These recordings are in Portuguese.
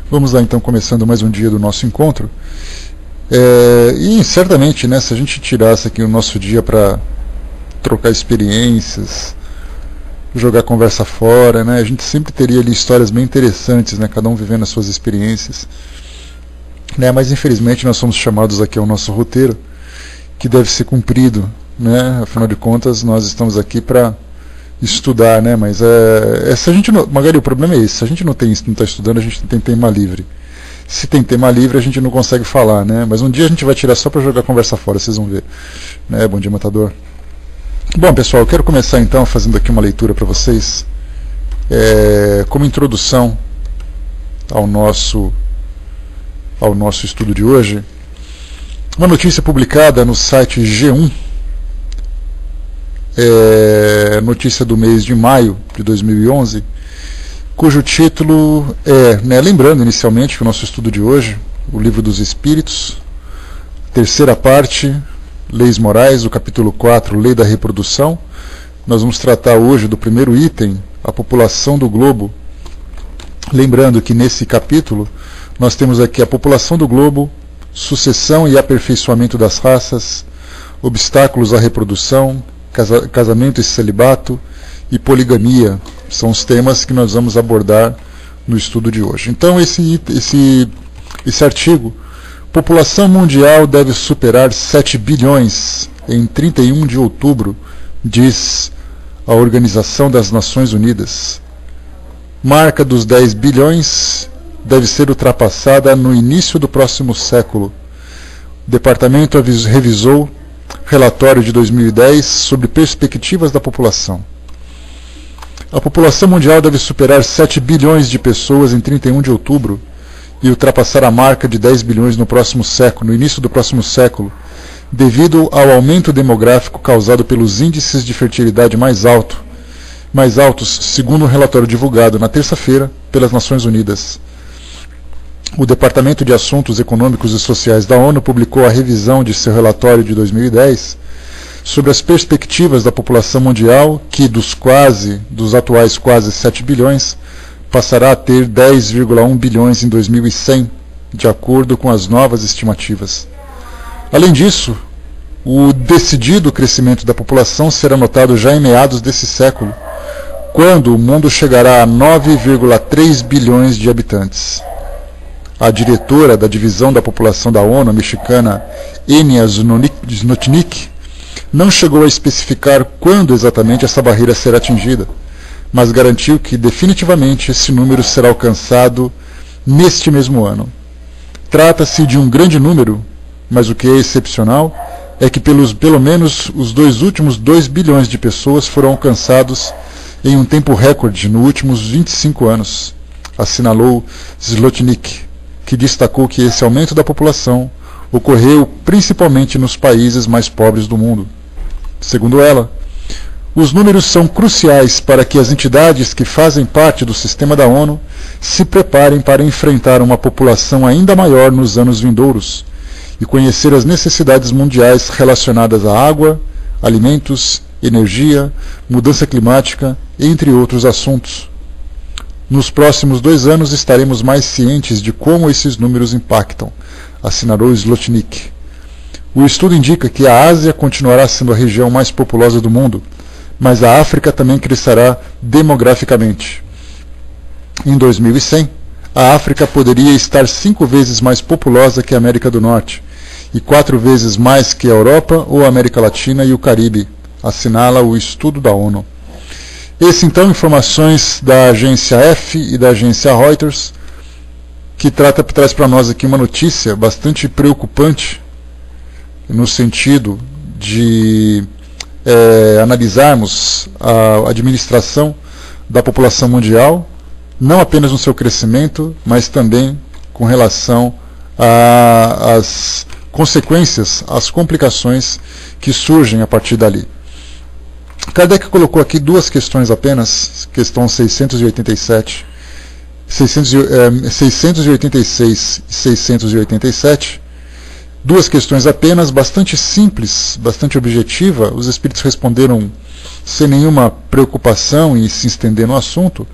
Vamos lá então, começando mais um dia do nosso encontro. E certamente, né, se a gente tirasse aqui o nosso dia para trocar experiências, jogar conversa fora, né, a gente sempre teria ali histórias bem interessantes, né, cada um vivendo as suas experiências, né, mas infelizmente nós somos chamados aqui ao nosso roteiro, que deve ser cumprido, né, afinal de contas nós estamos aqui para estudar, né, mas se a gente não, Magali, o problema é esse, se a gente não está estudando, a gente tem tema livre. Se tem tema livre, a gente não consegue falar, né, mas um dia a gente vai tirar só para jogar conversa fora, vocês vão ver, né. Bom dia, Matador. Bom, pessoal, eu quero começar então fazendo aqui uma leitura para vocês, como introdução ao nosso estudo de hoje, uma notícia publicada no site G1, notícia do mês de maio de 2011, cujo título né, lembrando inicialmente que o nosso estudo de hoje, o Livro dos Espíritos, terceira parte, Leis Morais, o capítulo 4, Lei da Reprodução. Nós vamos tratar hoje do primeiro item, a população do globo. Lembrando que nesse capítulo nós temos aqui a população do globo, sucessão e aperfeiçoamento das raças, obstáculos à reprodução, casamento e celibato e poligamia. São os temas que nós vamos abordar no estudo de hoje. Então esse artigo, população mundial deve superar 7 bilhões em 31 de outubro, diz a Organização das Nações Unidas. Marca dos 10 bilhões deve ser ultrapassada no início do próximo século. O departamento revisou relatório de 2010 sobre perspectivas da população. A população mundial deve superar 7 bilhões de pessoas em 31 de outubro e ultrapassar a marca de 10 bilhões no próximo século, no início do próximo século, devido ao aumento demográfico causado pelos índices de fertilidade mais altos, segundo um relatório divulgado na terça-feira pelas Nações Unidas. O Departamento de Assuntos Econômicos e Sociais da ONU publicou a revisão de seu relatório de 2010 sobre as perspectivas da população mundial, que dos atuais quase 7 bilhões, passará a ter 10,1 bilhões em 2100, de acordo com as novas estimativas. Além disso, o decidido crescimento da população será notado já em meados desse século, quando o mundo chegará a 9,3 bilhões de habitantes. A diretora da Divisão da População da ONU, a mexicana Enia Znotnik, não chegou a especificar quando exatamente essa barreira será atingida, mas garantiu que definitivamente esse número será alcançado neste mesmo ano. Trata-se de um grande número, mas o que é excepcional é que pelo menos os dois últimos 2 bilhões de pessoas foram alcançados em um tempo recorde nos últimos 25 anos, assinalou Zlotnik, que destacou que esse aumento da população ocorreu principalmente nos países mais pobres do mundo. Segundo ela, os números são cruciais para que as entidades que fazem parte do sistema da ONU se preparem para enfrentar uma população ainda maior nos anos vindouros e conhecer as necessidades mundiais relacionadas à água, alimentos, energia, mudança climática, entre outros assuntos. Nos próximos 2 anos estaremos mais cientes de como esses números impactam, assinalou Zlotnik. O estudo indica que a Ásia continuará sendo a região mais populosa do mundo, mas a África também crescerá demograficamente. Em 2100, a África poderia estar 5 vezes mais populosa que a América do Norte e 4 vezes mais que a Europa ou a América Latina e o Caribe, assinala o estudo da ONU. Esse, então, informações da agência F e da agência Reuters, que traz para nós aqui uma notícia bastante preocupante, no sentido de analisarmos a administração da população mundial, não apenas no seu crescimento, mas também com relação às consequências, às complicações que surgem a partir dali. Kardec colocou aqui 2 questões apenas, questão 686 e 687, 2 questões apenas, bastante simples, bastante objetiva. Os espíritos responderam sem nenhuma preocupação em se estender no assunto,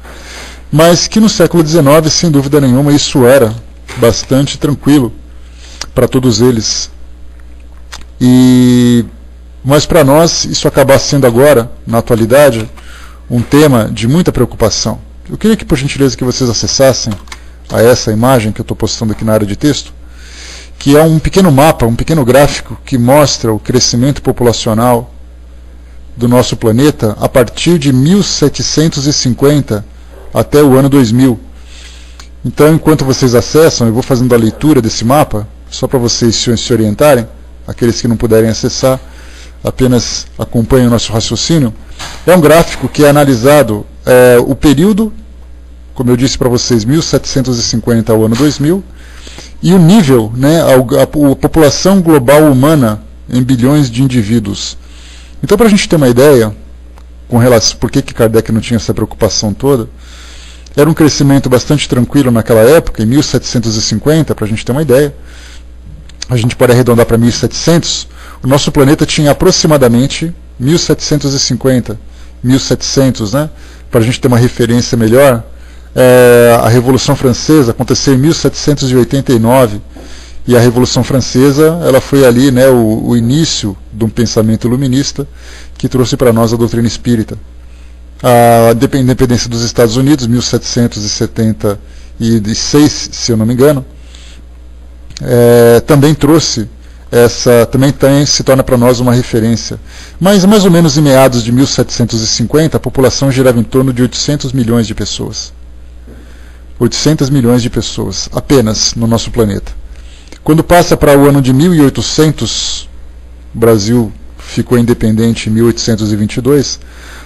mas que no século XIX, sem dúvida nenhuma, isso era bastante tranquilo para todos eles. Mas para nós, isso acaba sendo agora, na atualidade, um tema de muita preocupação. Eu queria que, por gentileza, que vocês acessassem a essa imagem que eu estou postando aqui na área de texto, que é um pequeno mapa, um pequeno gráfico que mostra o crescimento populacional do nosso planeta a partir de 1750 até o ano 2000. Então, enquanto vocês acessam, eu vou fazendo a leitura desse mapa, só para vocês se orientarem, aqueles que não puderem acessar, apenas acompanhem o nosso raciocínio. É um gráfico que é analisado o período, como eu disse para vocês, 1750 ao ano 2000, e o nível, né, a população global humana em bilhões de indivíduos. Então, para a gente ter uma ideia, com relação por que Kardec não tinha essa preocupação toda, era um crescimento bastante tranquilo naquela época, em 1750, para a gente ter uma ideia. A gente pode arredondar para 1700, o nosso planeta tinha aproximadamente 1750, 1700, né? Para a gente ter uma referência melhor, a Revolução Francesa aconteceu em 1789, e a Revolução Francesa ela foi ali, né, o início de um pensamento iluminista que trouxe para nós a doutrina espírita. A independência dos Estados Unidos, 1776, se eu não me engano, também trouxe também se torna para nós uma referência. Mas mais ou menos em meados de 1750, a população girava em torno de 800 milhões de pessoas. 800 milhões de pessoas, apenas no nosso planeta. Quando passa para o ano de 1800, o Brasil ficou independente em 1822,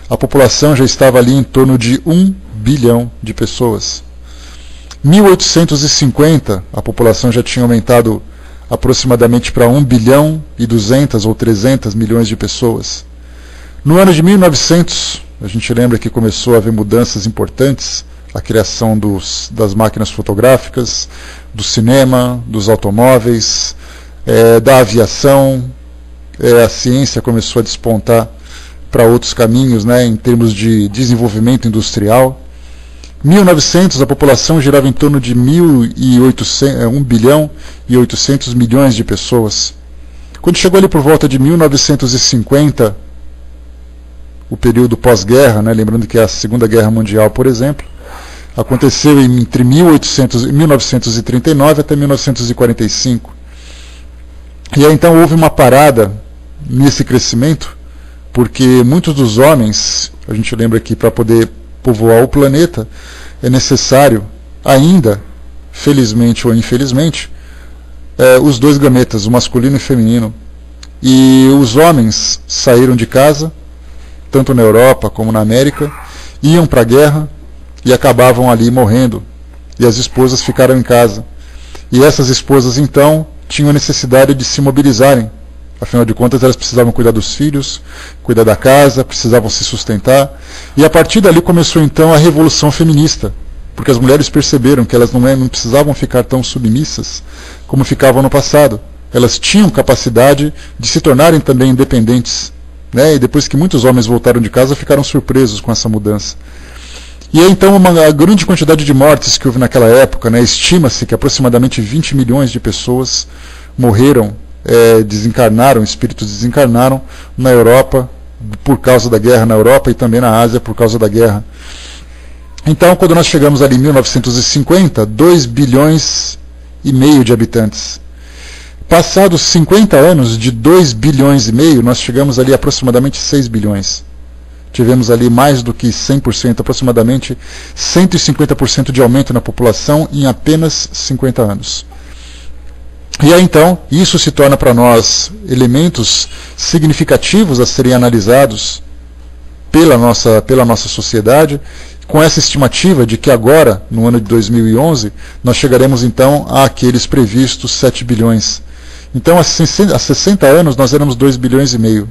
a população já estava ali em torno de 1 bilhão de pessoas. 1850, a população já tinha aumentado aproximadamente para 1 bilhão e 200 ou 300 milhões de pessoas. No ano de 1900, a gente lembra que começou a haver mudanças importantes, a criação das máquinas fotográficas, do cinema, dos automóveis, da aviação, a ciência começou a despontar para outros caminhos, né, em termos de desenvolvimento industrial. Em 1900, a população girava em torno de 1 bilhão e 800 milhões de pessoas. Quando chegou ali por volta de 1950, o período pós-guerra, né, lembrando que é a Segunda Guerra Mundial, por exemplo, aconteceu entre 1939 até 1945. E aí então houve uma parada nesse crescimento, porque muitos dos homens, a gente lembra que para poder povoar o planeta, é necessário ainda, felizmente ou infelizmente, os dois gametas, o masculino e o feminino. E os homens saíram de casa, tanto na Europa como na América, iam para a guerra e acabavam ali morrendo. E as esposas ficaram em casa. E essas esposas, então, tinham a necessidade de se mobilizarem. Afinal de contas, elas precisavam cuidar dos filhos, cuidar da casa, precisavam se sustentar. E a partir dali começou então a Revolução Feminista, porque as mulheres perceberam que elas não precisavam ficar tão submissas como ficavam no passado. Elas tinham capacidade de se tornarem também independentes, né? E depois que muitos homens voltaram de casa, ficaram surpresos com essa mudança. E aí, então, uma grande quantidade de mortes que houve naquela época, né? Estima-se que aproximadamente 20 milhões de pessoas morreram, desencarnaram, espíritos desencarnaram na Europa por causa da guerra na Europa e também na Ásia por causa da guerra. Então, quando nós chegamos ali em 1950, 2 bilhões e meio de habitantes. Passados 50 anos, de 2 bilhões e meio, nós chegamos ali a aproximadamente 6 bilhões. Tivemos ali mais do que 100%, aproximadamente 150% de aumento na população em apenas 50 anos. E aí então, isso se torna para nós elementos significativos a serem analisados pela nossa sociedade, com essa estimativa de que agora, no ano de 2011, nós chegaremos então àqueles previstos 7 bilhões. Então, há 60 anos, nós éramos 2 bilhões e meio.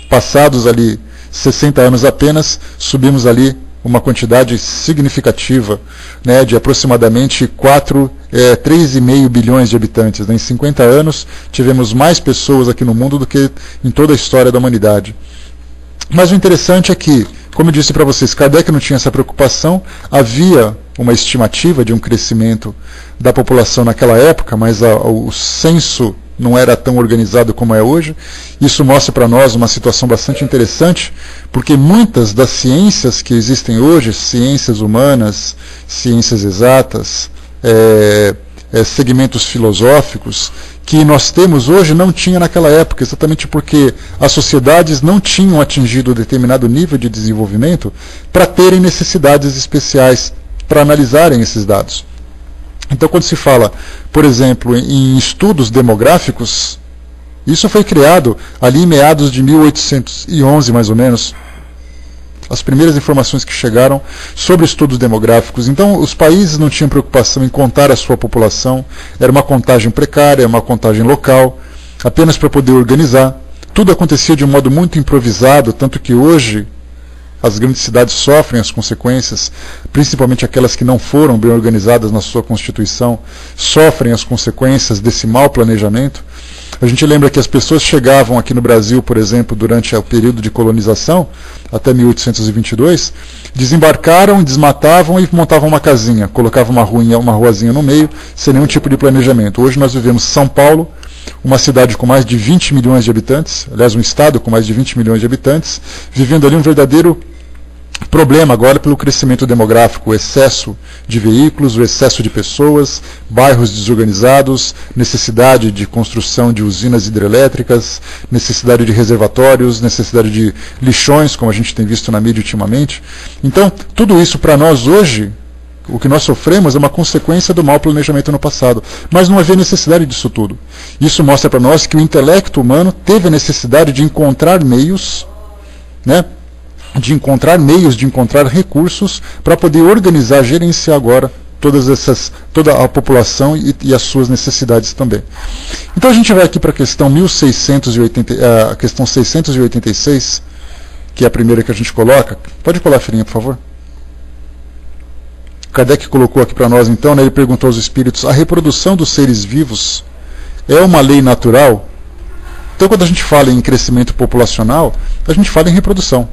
Passados ali 60 anos apenas, subimos ali uma quantidade significativa, né, de aproximadamente 3,5 bilhões de habitantes. Né? Em 50 anos, tivemos mais pessoas aqui no mundo do que em toda a história da humanidade. Mas o interessante é que, Como eu disse para vocês, Kardec não tinha essa preocupação, havia uma estimativa de um crescimento da população naquela época, mas o censo não era tão organizado como é hoje. Isso mostra para nós uma situação bastante interessante, porque muitas das ciências que existem hoje, ciências humanas, ciências exatas, segmentos filosóficos, que nós temos hoje não tinha naquela época, exatamente porque as sociedades não tinham atingido determinado nível de desenvolvimento para terem necessidades especiais para analisarem esses dados. Então, quando se fala, por exemplo, em estudos demográficos, isso foi criado ali em meados de 1811, mais ou menos. As primeiras informações que chegaram sobre estudos demográficos. Então, os países não tinham preocupação em contar a sua população, era uma contagem precária, uma contagem local, apenas para poder organizar. Tudo acontecia de um modo muito improvisado, tanto que hoje as grandes cidades sofrem as consequências, principalmente aquelas que não foram bem organizadas na sua constituição, sofrem as consequências desse mau planejamento. A gente lembra que as pessoas chegavam aqui no Brasil, por exemplo, durante o período de colonização, até 1822, desembarcaram, desmatavam e montavam uma casinha, colocavam uma ruazinha no meio, sem nenhum tipo de planejamento. Hoje nós vivemos São Paulo, uma cidade com mais de 20 milhões de habitantes, aliás, um estado com mais de 20 milhões de habitantes, vivendo ali um verdadeiro problema agora pelo crescimento demográfico, o excesso de veículos, o excesso de pessoas, bairros desorganizados, necessidade de construção de usinas hidrelétricas, necessidade de reservatórios, necessidade de lixões, como a gente tem visto na mídia ultimamente. Então, tudo isso para nós hoje, o que nós sofremos é uma consequência do mau planejamento no passado. Mas não havia necessidade disso tudo. Isso mostra para nós que o intelecto humano teve a necessidade de encontrar meios, de encontrar recursos para poder organizar, gerenciar agora toda a população e as suas necessidades também. Então a gente vai aqui para a questão 686, que é a primeira que a gente coloca. Pode colar, filhinha, por favor. Kardec colocou aqui para nós, então, ele perguntou aos espíritos: a reprodução dos seres vivos é uma lei natural? Então, quando a gente fala em crescimento populacional, a gente fala em reprodução.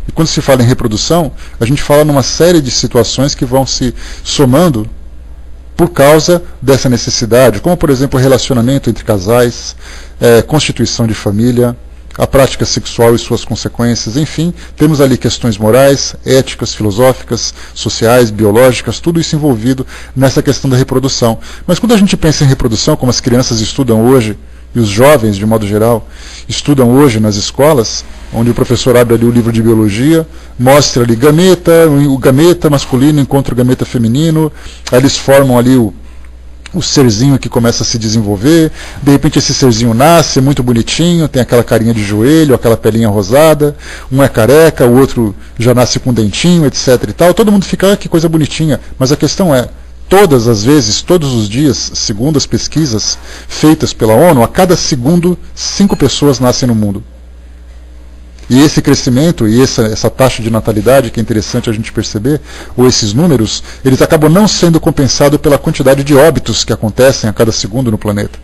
E quando se fala em reprodução, a gente fala numa série de situações que vão se somando por causa dessa necessidade, como, por exemplo, o relacionamento entre casais, constituição de família, a prática sexual e suas consequências, enfim, temos ali questões morais, éticas, filosóficas, sociais, biológicas, tudo isso envolvido nessa questão da reprodução. Mas quando a gente pensa em reprodução, como as crianças estudam hoje, e os jovens, de modo geral, estudam hoje nas escolas, onde o professor abre ali o livro de biologia, mostra ali gameta, o gameta masculino encontra o gameta feminino, aí eles formam ali o serzinho que começa a se desenvolver, de repente esse serzinho nasce, é muito bonitinho, tem aquela carinha de joelho, aquela pelinha rosada, um é careca, o outro já nasce com dentinho, etc. e tal. Todo mundo fica, que coisa bonitinha, mas a questão é, todas as vezes, todos os dias, segundo as pesquisas feitas pela ONU, a cada segundo, 5 pessoas nascem no mundo. E esse crescimento e essa taxa de natalidade, que é interessante a gente perceber, ou esses números, eles acabam não sendo compensados pela quantidade de óbitos que acontecem a cada segundo no planeta.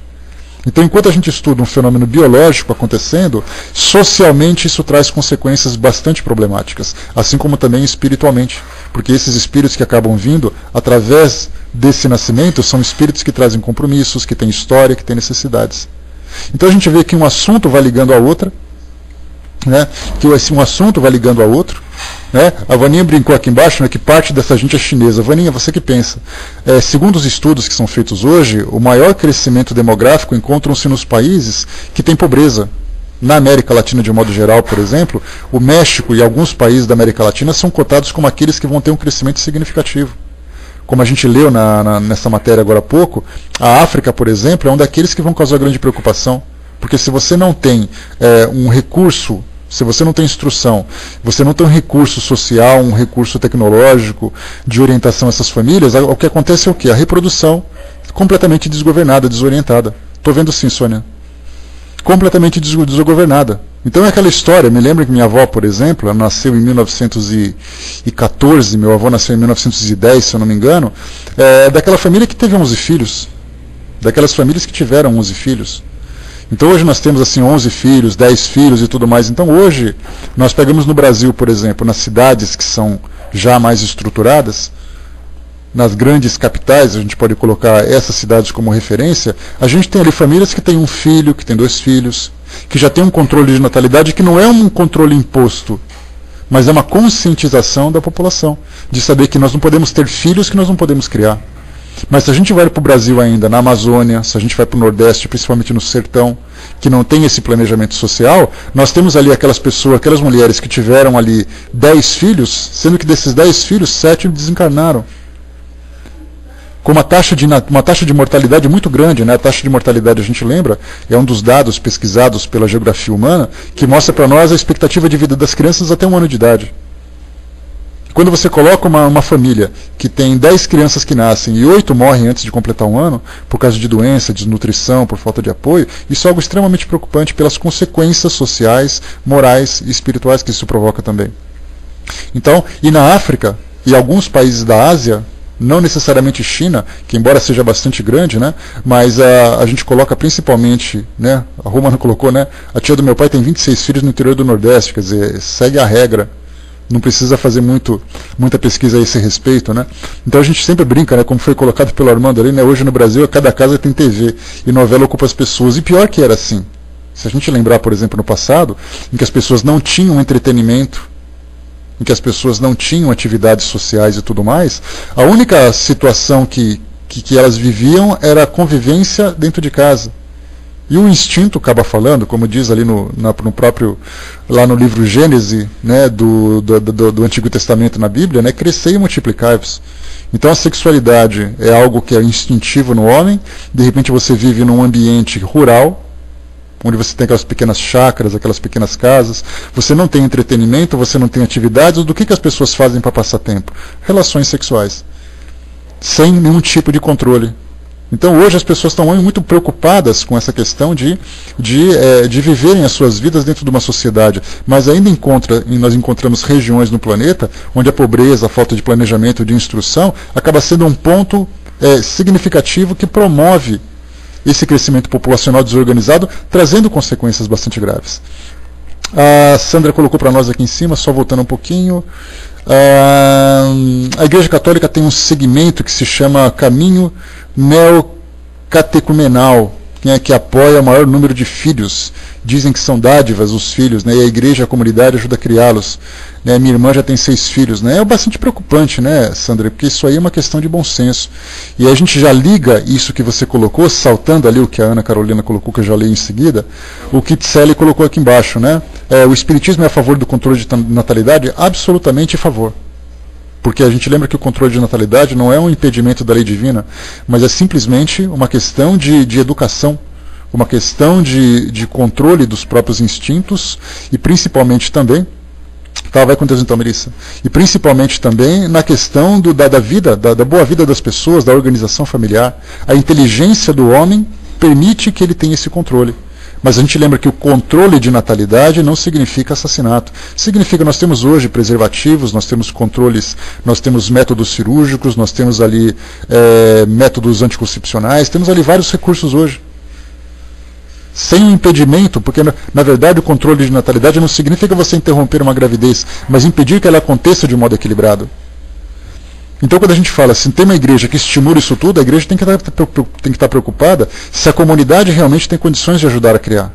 Então, enquanto a gente estuda um fenômeno biológico acontecendo, socialmente isso traz consequências bastante problemáticas, assim como também espiritualmente, porque esses espíritos que acabam vindo através desse nascimento são espíritos que trazem compromissos, que têm história, que têm necessidades. Então a gente vê que um assunto vai ligando a outra, que um assunto vai ligando a outro. A Vaninha brincou aqui embaixo, que parte dessa gente é chinesa. Vaninha, você que pensa? Segundo os estudos que são feitos hoje, o maior crescimento demográfico encontram-se nos países que têm pobreza. Na América Latina, de um modo geral, por exemplo, o México e alguns países da América Latina são cotados como aqueles que vão ter um crescimento significativo. Como a gente leu nessa matéria agora há pouco, a África, por exemplo, é um daqueles que vão causar grande preocupação. Porque se você não tem um recurso, se você não tem instrução, você não tem um recurso social, um recurso tecnológico de orientação a essas famílias, o que acontece é o quê? A reprodução completamente desgovernada, desorientada. Estou vendo sim, Sônia. Completamente desgovernada. Então é aquela história, me lembro que minha avó, por exemplo, ela nasceu em 1914, meu avô nasceu em 1910, se eu não me engano, daquela família que teve 11 filhos, daquelas famílias que tiveram 11 filhos. Então hoje nós temos assim 11 filhos, 10 filhos e tudo mais. Então hoje nós pegamos no Brasil, por exemplo, nas cidades que são já mais estruturadas, nas grandes capitais, a gente pode colocar essas cidades como referência, a gente tem ali famílias que têm um filho, que tem 2 filhos, que já tem um controle de natalidade que não é um controle imposto, mas é uma conscientização da população, de saber que nós não podemos ter filhos que nós não podemos criar. Mas se a gente vai para o Brasil ainda, na Amazônia, se a gente vai para o Nordeste, principalmente no sertão, que não tem esse planejamento social, nós temos ali aquelas pessoas, aquelas mulheres que tiveram ali 10 filhos, sendo que desses 10 filhos, 7 desencarnaram. Com uma taxa de mortalidade muito grande, né? A taxa de mortalidade, a gente lembra, é um dos dados pesquisados pela geografia humana, que mostra para nós a expectativa de vida das crianças até 1 ano de idade. Quando você coloca uma família que tem 10 crianças que nascem e 8 morrem antes de completar 1 ano, por causa de doença, desnutrição, por falta de apoio, isso é algo extremamente preocupante pelas consequências sociais, morais e espirituais que isso provoca também. Então, e na África e alguns países da Ásia, não necessariamente China, que embora seja bastante grande, né, mas a gente coloca principalmente, né, a Romana colocou, né, a tia do meu pai tem 26 filhos no interior do Nordeste, quer dizer, segue a regra. Não precisa fazer muita pesquisa a esse respeito, né? Então a gente sempre brinca, né? Como foi colocado pelo Armando ali, né? Hoje no Brasil, cada casa tem TV e novela ocupa as pessoas. E pior que era assim. Se a gente lembrar, por exemplo, no passado, em que as pessoas não tinham entretenimento, em que as pessoas não tinham atividades sociais e tudo mais, a única situação que elas viviam era a convivência dentro de casa. E o instinto acaba falando, como diz ali no próprio, lá no livro Gênesis, né, do Antigo Testamento na Bíblia, né, crescer e multiplicar-vos. Então a sexualidade é algo que é instintivo no homem, de repente você vive num ambiente rural, onde você tem aquelas pequenas chácaras, aquelas pequenas casas, você não tem entretenimento, você não tem atividades, do que as pessoas fazem para passar tempo? Relações sexuais, sem nenhum tipo de controle. Então hoje as pessoas estão muito preocupadas com essa questão de viverem as suas vidas dentro de uma sociedade, mas ainda nós encontramos regiões no planeta onde a pobreza, a falta de planejamento, de instrução, acaba sendo um ponto significativo que promove esse crescimento populacional desorganizado, trazendo consequências bastante graves. A Sandra colocou para nós aqui em cima, só voltando um pouquinho. A Igreja Católica tem um segmento que se chama Caminho Neocatecumenal, que apoia o maior número de filhos. Dizem que são dádivas os filhos, né, e a igreja, a comunidade ajuda a criá-los. Né, minha irmã já tem 6 filhos. Né, é bastante preocupante, né, Sandra, porque isso aí é uma questão de bom senso. E a gente já liga isso que você colocou, saltando ali o que a Ana Carolina colocou, que eu já leio em seguida, o que Tseli colocou aqui embaixo. Né, o Espiritismo é a favor do controle de natalidade? Absolutamente a favor. Porque a gente lembra que o controle de natalidade não é um impedimento da lei divina, mas é simplesmente uma questão de educação, uma questão de controle dos próprios instintos e principalmente também, vai com Deus então, Melissa, e principalmente também na questão da vida, da boa vida das pessoas, da organização familiar. A inteligência do homem permite que ele tenha esse controle. Mas a gente lembra que o controle de natalidade não significa assassinato. Significa que nós temos hoje preservativos, nós temos controles, nós temos métodos cirúrgicos, nós temos ali métodos anticoncepcionais, temos ali vários recursos hoje. Sem um impedimento, porque na verdade o controle de natalidade não significa você interromper uma gravidez, mas impedir que ela aconteça de modo equilibrado. Então, quando a gente fala assim, tem uma igreja que estimula isso tudo, a igreja tem que estar preocupada se a comunidade realmente tem condições de ajudar a criar.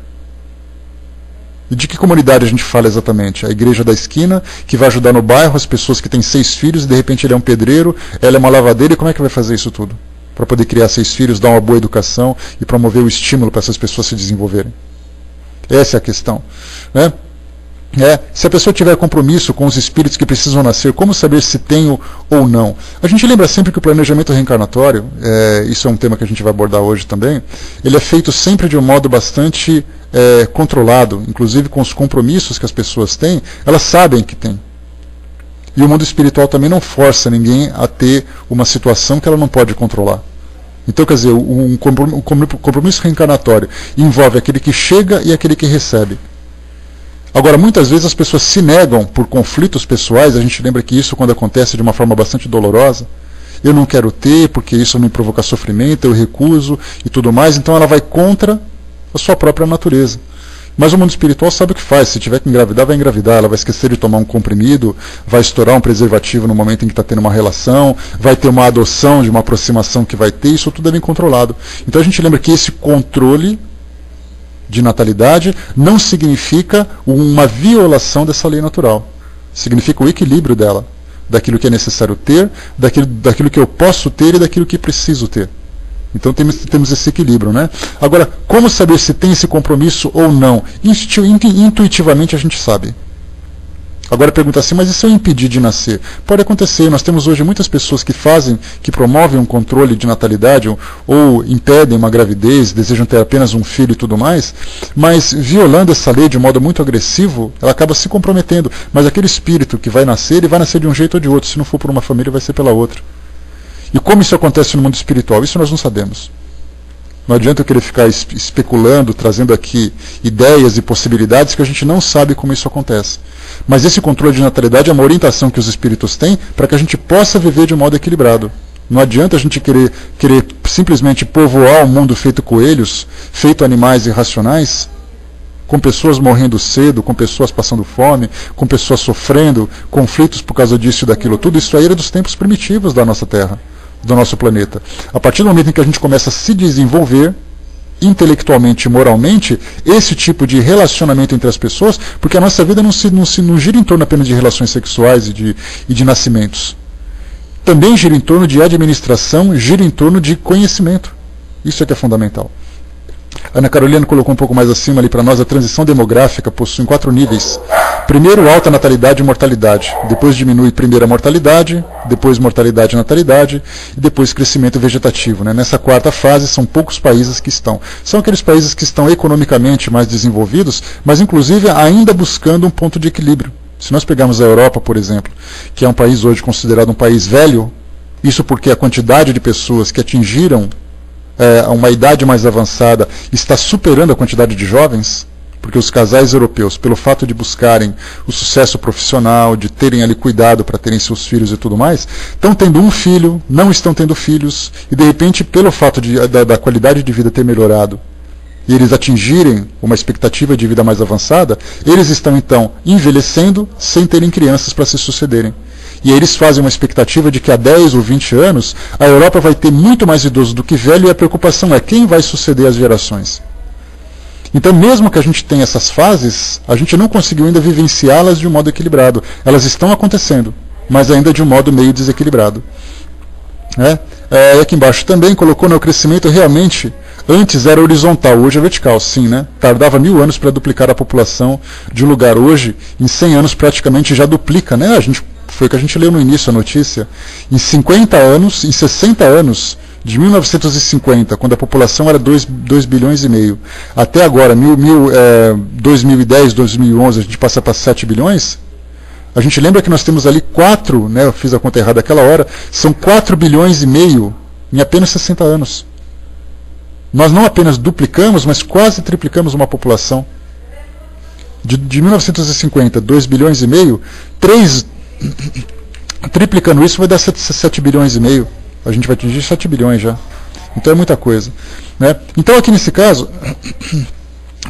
E de que comunidade a gente fala exatamente? A igreja da esquina, que vai ajudar no bairro as pessoas que têm 6 filhos, e de repente ele é um pedreiro, ela é uma lavadeira, e como é que vai fazer isso tudo? Para poder criar 6 filhos, dar uma boa educação e promover o estímulo para essas pessoas se desenvolverem. Essa é a questão. Né? Se a pessoa tiver compromisso com os espíritos que precisam nascer, como saber se tem ou não? A gente lembra sempre que o planejamento reencarnatório, isso é um tema que a gente vai abordar hoje também, ele é feito sempre de um modo bastante controlado, inclusive com os compromissos que as pessoas têm, elas sabem que têm. E o mundo espiritual também não força ninguém a ter uma situação que ela não pode controlar. Então, quer dizer, um compromisso reencarnatório envolve aquele que chega e aquele que recebe. Agora, muitas vezes as pessoas se negam por conflitos pessoais, a gente lembra que isso quando acontece de uma forma bastante dolorosa, eu não quero ter porque isso me provoca sofrimento, eu recuso e tudo mais, então ela vai contra a sua própria natureza. Mas o mundo espiritual sabe o que faz. Se tiver que engravidar, vai engravidar. Ela vai esquecer de tomar um comprimido, vai estourar um preservativo no momento em que está tendo uma relação, vai ter uma adoção de uma aproximação que vai ter. Isso tudo é bem controlado. Então a gente lembra que esse controle de natalidade não significa uma violação dessa lei natural. Significa o equilíbrio dela, daquilo que é necessário ter, daquilo que eu posso ter e daquilo que preciso ter. Então temos esse equilíbrio, né? Agora, como saber se tem esse compromisso ou não? Intuitivamente a gente sabe. Agora pergunta assim, mas e se eu impedir de nascer? Pode acontecer, nós temos hoje muitas pessoas que promovem um controle de natalidade ou impedem uma gravidez, desejam ter apenas um filho e tudo mais, mas violando essa lei de modo muito agressivo, ela acaba se comprometendo. Mas aquele espírito que vai nascer, ele vai nascer de um jeito ou de outro. Se não for por uma família, vai ser pela outra. E como isso acontece no mundo espiritual? Isso nós não sabemos. Não adianta eu querer ficar especulando, trazendo aqui ideias e possibilidades que a gente não sabe como isso acontece. Mas esse controle de natalidade é uma orientação que os espíritos têm para que a gente possa viver de modo equilibrado. Não adianta a gente querer simplesmente povoar um mundo feito coelhos, feito animais irracionais, com pessoas morrendo cedo, com pessoas passando fome, com pessoas sofrendo, conflitos por causa disso e daquilo. Tudo isso aí era dos tempos primitivos da nossa Terra, do nosso planeta. A partir do momento em que a gente começa a se desenvolver intelectualmente e moralmente, esse tipo de relacionamento entre as pessoas, porque a nossa vida não gira em torno apenas de relações sexuais e de nascimentos. Também gira em torno de administração, gira em torno de conhecimento. Isso é que é fundamental. Ana Carolina colocou um pouco mais acima ali para nós, a transição demográfica possui 4 níveis. Primeiro, alta natalidade e mortalidade. Depois diminui primeiro a mortalidade, depois mortalidade e natalidade, e depois crescimento vegetativo. Né? Nessa quarta fase, são poucos países que estão. São aqueles países que estão economicamente mais desenvolvidos, mas inclusive ainda buscando um ponto de equilíbrio. Se nós pegarmos a Europa, por exemplo, que é um país hoje considerado um país velho, isso porque a quantidade de pessoas que atingiram uma idade mais avançada está superando a quantidade de jovens, porque os casais europeus, pelo fato de buscarem o sucesso profissional, de terem ali cuidado para terem seus filhos e tudo mais, estão tendo um filho, não estão tendo filhos, e de repente, pelo fato da qualidade de vida ter melhorado, e eles atingirem uma expectativa de vida mais avançada, eles estão então envelhecendo sem terem crianças para se sucederem. E aí eles fazem uma expectativa de que há 10 ou 20 anos a Europa vai ter muito mais idosos do que velho, e a preocupação é quem vai suceder as gerações. Então, mesmo que a gente tenha essas fases, a gente não conseguiu ainda vivenciá-las de um modo equilibrado. Elas estão acontecendo, mas ainda de um modo meio desequilibrado. Aqui embaixo também colocou, o crescimento realmente, antes era horizontal, hoje é vertical, sim, né? Tardava 1000 anos para duplicar a população de um lugar. Hoje, em 100 anos, praticamente já duplica, né? Foi o que a gente leu no início, a notícia. Em 50 anos, em 60 anos, de 1950, quando a população era 2 bilhões e meio, até agora, 2010, 2011, a gente passa para 7 bilhões, a gente lembra que nós temos ali 4, né, eu fiz a conta errada aquela hora, são 4 bilhões e meio em apenas 60 anos. Nós não apenas duplicamos, mas quase triplicamos uma população. De 1950, 2 bilhões e meio, triplicando isso vai dar 7 bilhões e meio. A gente vai atingir 7 bilhões já. Então é muita coisa. Né? Então aqui nesse caso,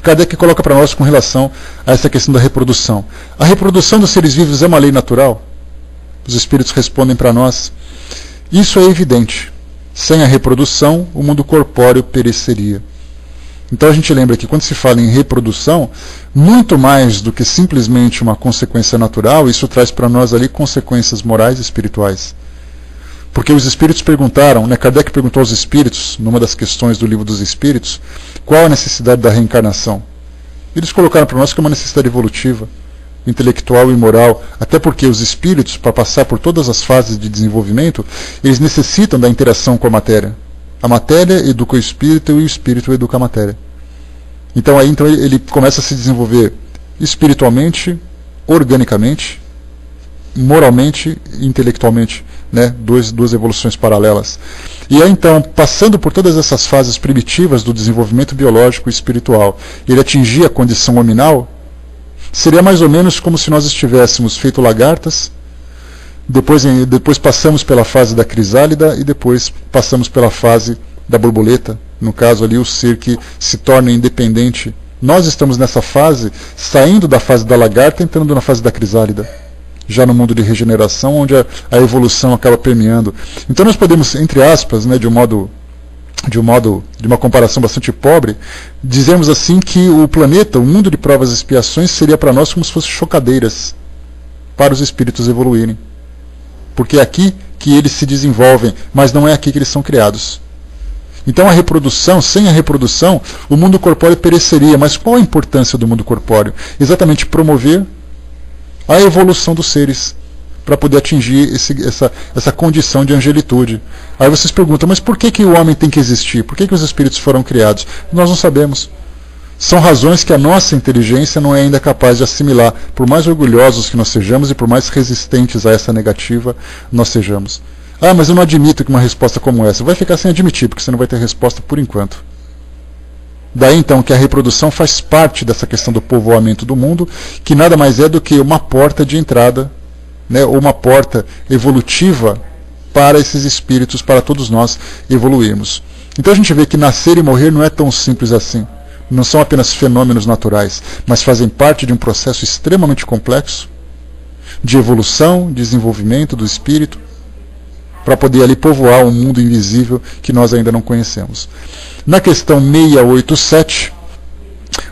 Kardec coloca para nós com relação a essa questão da reprodução. A reprodução dos seres vivos é uma lei natural? Os espíritos respondem para nós. Isso é evidente. Sem a reprodução, o mundo corpóreo pereceria. Então a gente lembra que quando se fala em reprodução, muito mais do que simplesmente uma consequência natural, isso traz para nós ali consequências morais e espirituais. Porque os espíritos perguntaram, né, Kardec perguntou aos espíritos, numa das questões do Livro dos Espíritos, qual a necessidade da reencarnação. Eles colocaram para nós que é uma necessidade evolutiva, intelectual e moral, até porque os espíritos, para passar por todas as fases de desenvolvimento, eles necessitam da interação com a matéria. A matéria educa o espírito e o espírito educa a matéria. Então aí ele começa a se desenvolver espiritualmente, organicamente, moralmente e intelectualmente, né? Duas evoluções paralelas. E aí então, passando por todas essas fases primitivas do desenvolvimento biológico e espiritual, ele atingir a condição hominal, seria mais ou menos como se nós estivéssemos feito lagartas, depois passamos pela fase da crisálida e depois passamos pela fase da borboleta, no caso ali o ser que se torna independente. Nós estamos nessa fase, saindo da fase da lagarta, entrando na fase da crisálida, já no mundo de regeneração, onde a evolução acaba permeando. Então nós podemos, entre aspas, né, de uma comparação bastante pobre, dizemos assim que o planeta, o mundo de provas e expiações, seria para nós como se fossem chocadeiras para os espíritos evoluírem. Porque é aqui que eles se desenvolvem, mas não é aqui que eles são criados. Então a reprodução, sem a reprodução, o mundo corpóreo pereceria. Mas qual a importância do mundo corpóreo? Exatamente promover a evolução dos seres, para poder atingir essa condição de angelitude. Aí vocês perguntam, mas por que o homem tem que existir? Por que os espíritos foram criados? Nós não sabemos. São razões que a nossa inteligência não é ainda capaz de assimilar, por mais orgulhosos que nós sejamos e por mais resistentes a essa negativa nós sejamos. Ah, mas eu não admito que uma resposta como essa. Vai ficar sem admitir, porque você não vai ter resposta por enquanto. Daí então que a reprodução faz parte dessa questão do povoamento do mundo, que nada mais é do que uma porta de entrada, né, ou uma porta evolutiva para esses espíritos, para todos nós evoluirmos. Então a gente vê que nascer e morrer não é tão simples assim. Não são apenas fenômenos naturais, mas fazem parte de um processo extremamente complexo de evolução, desenvolvimento do espírito, para poder ali povoar um mundo invisível que nós ainda não conhecemos. Na questão 687,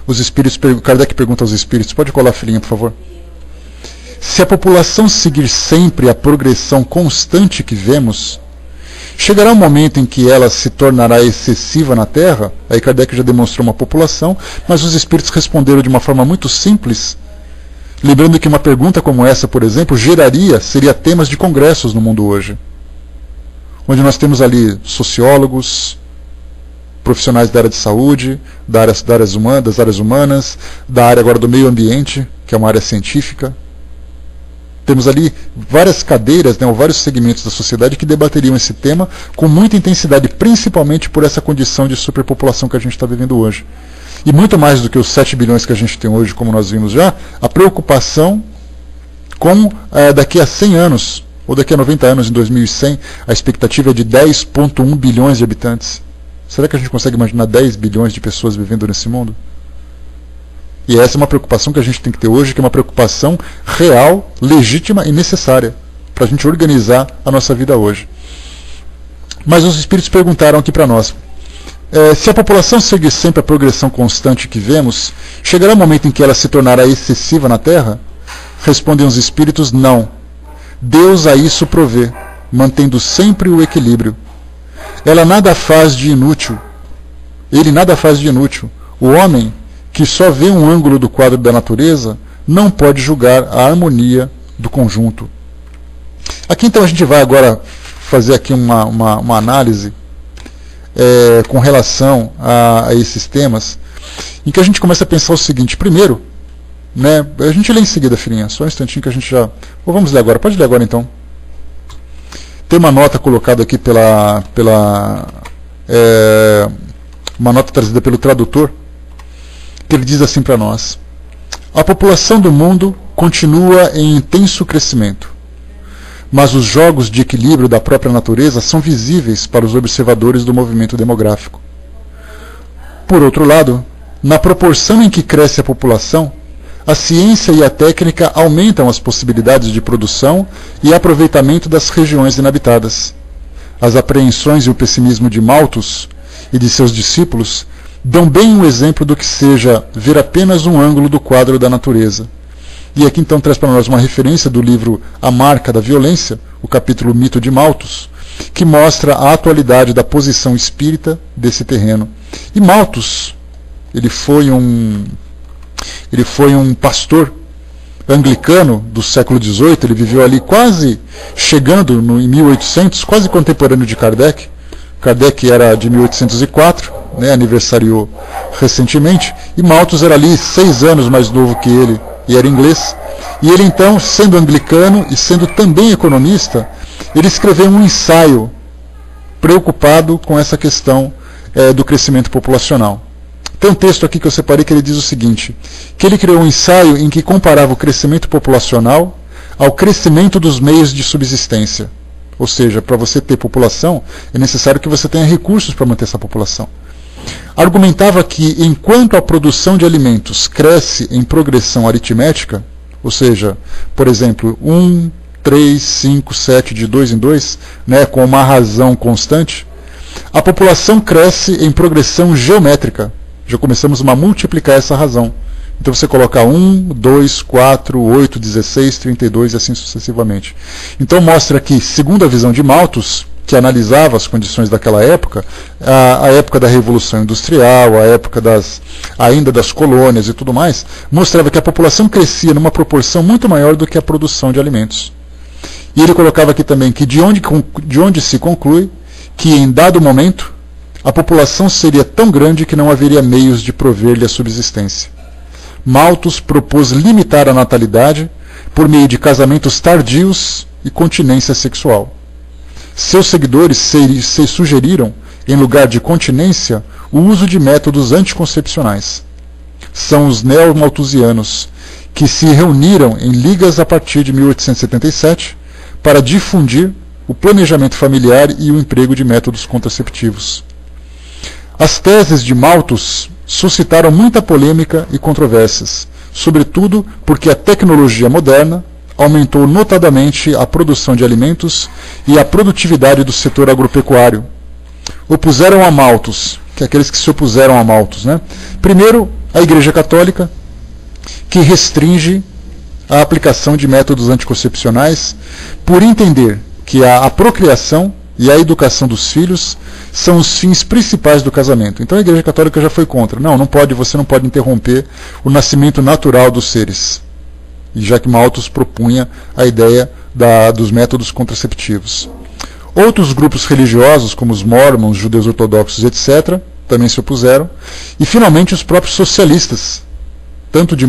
os espíritos, Kardec pergunta aos espíritos, pode colar a filhinha, por favor? Se a população seguir sempre a progressão constante que vemos, chegará um momento em que ela se tornará excessiva na Terra? Aí Kardec já demonstrou uma população, mas os espíritos responderam de uma forma muito simples, lembrando que uma pergunta como essa, por exemplo, seria temas de congressos no mundo hoje, onde nós temos ali sociólogos, profissionais da área de saúde, das áreas humanas, da área agora do meio ambiente, que é uma área científica. Temos ali várias cadeiras, né, ou vários segmentos da sociedade que debateriam esse tema com muita intensidade, principalmente por essa condição de superpopulação que a gente está vivendo hoje. E muito mais do que os 7 bilhões que a gente tem hoje, como nós vimos já, a preocupação com daqui a 100 anos, ou daqui a 90 anos, em 2100, a expectativa é de 10,1 bilhões de habitantes. Será que a gente consegue imaginar 10 bilhões de pessoas vivendo nesse mundo? E essa é uma preocupação que a gente tem que ter hoje, que é uma preocupação real, legítima e necessária para a gente organizar a nossa vida hoje. Mas os espíritos perguntaram aqui para nós, se a população seguir sempre a progressão constante que vemos, chegará um momento em que ela se tornará excessiva na Terra? Respondem os espíritos, não. Deus a isso provê, mantendo sempre o equilíbrio. Ela nada faz de inútil. Ele nada faz de inútil. O homem, que só vê um ângulo do quadro da natureza, não pode julgar a harmonia do conjunto. Aqui então a gente vai agora fazer aqui uma análise com relação a esses temas, em que a gente começa a pensar o seguinte. Primeiro, né, a gente lê em seguida, filhinha, só um instantinho que a gente já... Ou vamos ler agora, pode ler agora então. Tem uma nota colocada aqui uma nota trazida pelo tradutor, que ele diz assim para nós: a população do mundo continua em intenso crescimento, mas os jogos de equilíbrio da própria natureza são visíveis para os observadores do movimento demográfico. Por outro lado, na proporção em que cresce a população, a ciência e a técnica aumentam as possibilidades de produção e aproveitamento das regiões inabitadas. As apreensões e o pessimismo de Malthus e de seus discípulos dão bem um exemplo do que seja ver apenas um ângulo do quadro da natureza. E aqui então traz para nós uma referência do livro A Marca da Violência, o capítulo Mito de Malthus, que mostra a atualidade da posição espírita desse terreno. E Malthus, ele foi um pastor anglicano do século XVIII, ele viveu ali quase chegando em 1800, quase contemporâneo de Kardec. Kardec era de 1804, né, aniversariou recentemente, e Malthus era ali 6 anos mais novo que ele, e era inglês. E ele então, sendo anglicano e sendo também economista, ele escreveu um ensaio preocupado com essa questão do crescimento populacional. Tem um texto aqui que eu separei que ele diz o seguinte, que ele criou um ensaio em que comparava o crescimento populacional ao crescimento dos meios de subsistência. Ou seja, para você ter população, é necessário que você tenha recursos para manter essa população. argumentava que enquanto a produção de alimentos cresce em progressão aritmética, ou seja, por exemplo, 1, 3, 5, 7, de 2 em 2, né, com uma razão constante, a população cresce em progressão geométrica. Já começamos a multiplicar essa razão. Então você coloca 1, 2, 4, 8, 16, 32 e assim sucessivamente. Então mostra que, segundo a visão de Malthus, que analisava as condições daquela época, a época da Revolução Industrial, a época ainda das colônias e tudo mais, mostrava que a população crescia numa proporção muito maior do que a produção de alimentos. E ele colocava aqui também que de onde se conclui que em dado momento a população seria tão grande que não haveria meios de prover-lhe a subsistência. Malthus propôs limitar a natalidade por meio de casamentos tardios e continência sexual. Seus seguidores se sugeriram, em lugar de continência, o uso de métodos anticoncepcionais. São os neo-malthusianos, que se reuniram em ligas a partir de 1877 para difundir o planejamento familiar e o emprego de métodos contraceptivos. As teses de Malthus suscitaram muita polêmica e controvérsias, sobretudo porque a tecnologia moderna aumentou notadamente a produção de alimentos e a produtividade do setor agropecuário. Opuseram a Malthus, que é aqueles que se opuseram a Malthus, né? Primeiro, a Igreja Católica, que restringe a aplicação de métodos anticoncepcionais por entender que a procriação e a educação dos filhos são os fins principais do casamento. Então a Igreja Católica já foi contra. Você não pode interromper o nascimento natural dos seres. E já que Malthus propunha a ideia dos métodos contraceptivos. Outros grupos religiosos, como os mormons, judeus ortodoxos, etc., também se opuseram. E finalmente os próprios socialistas, tanto de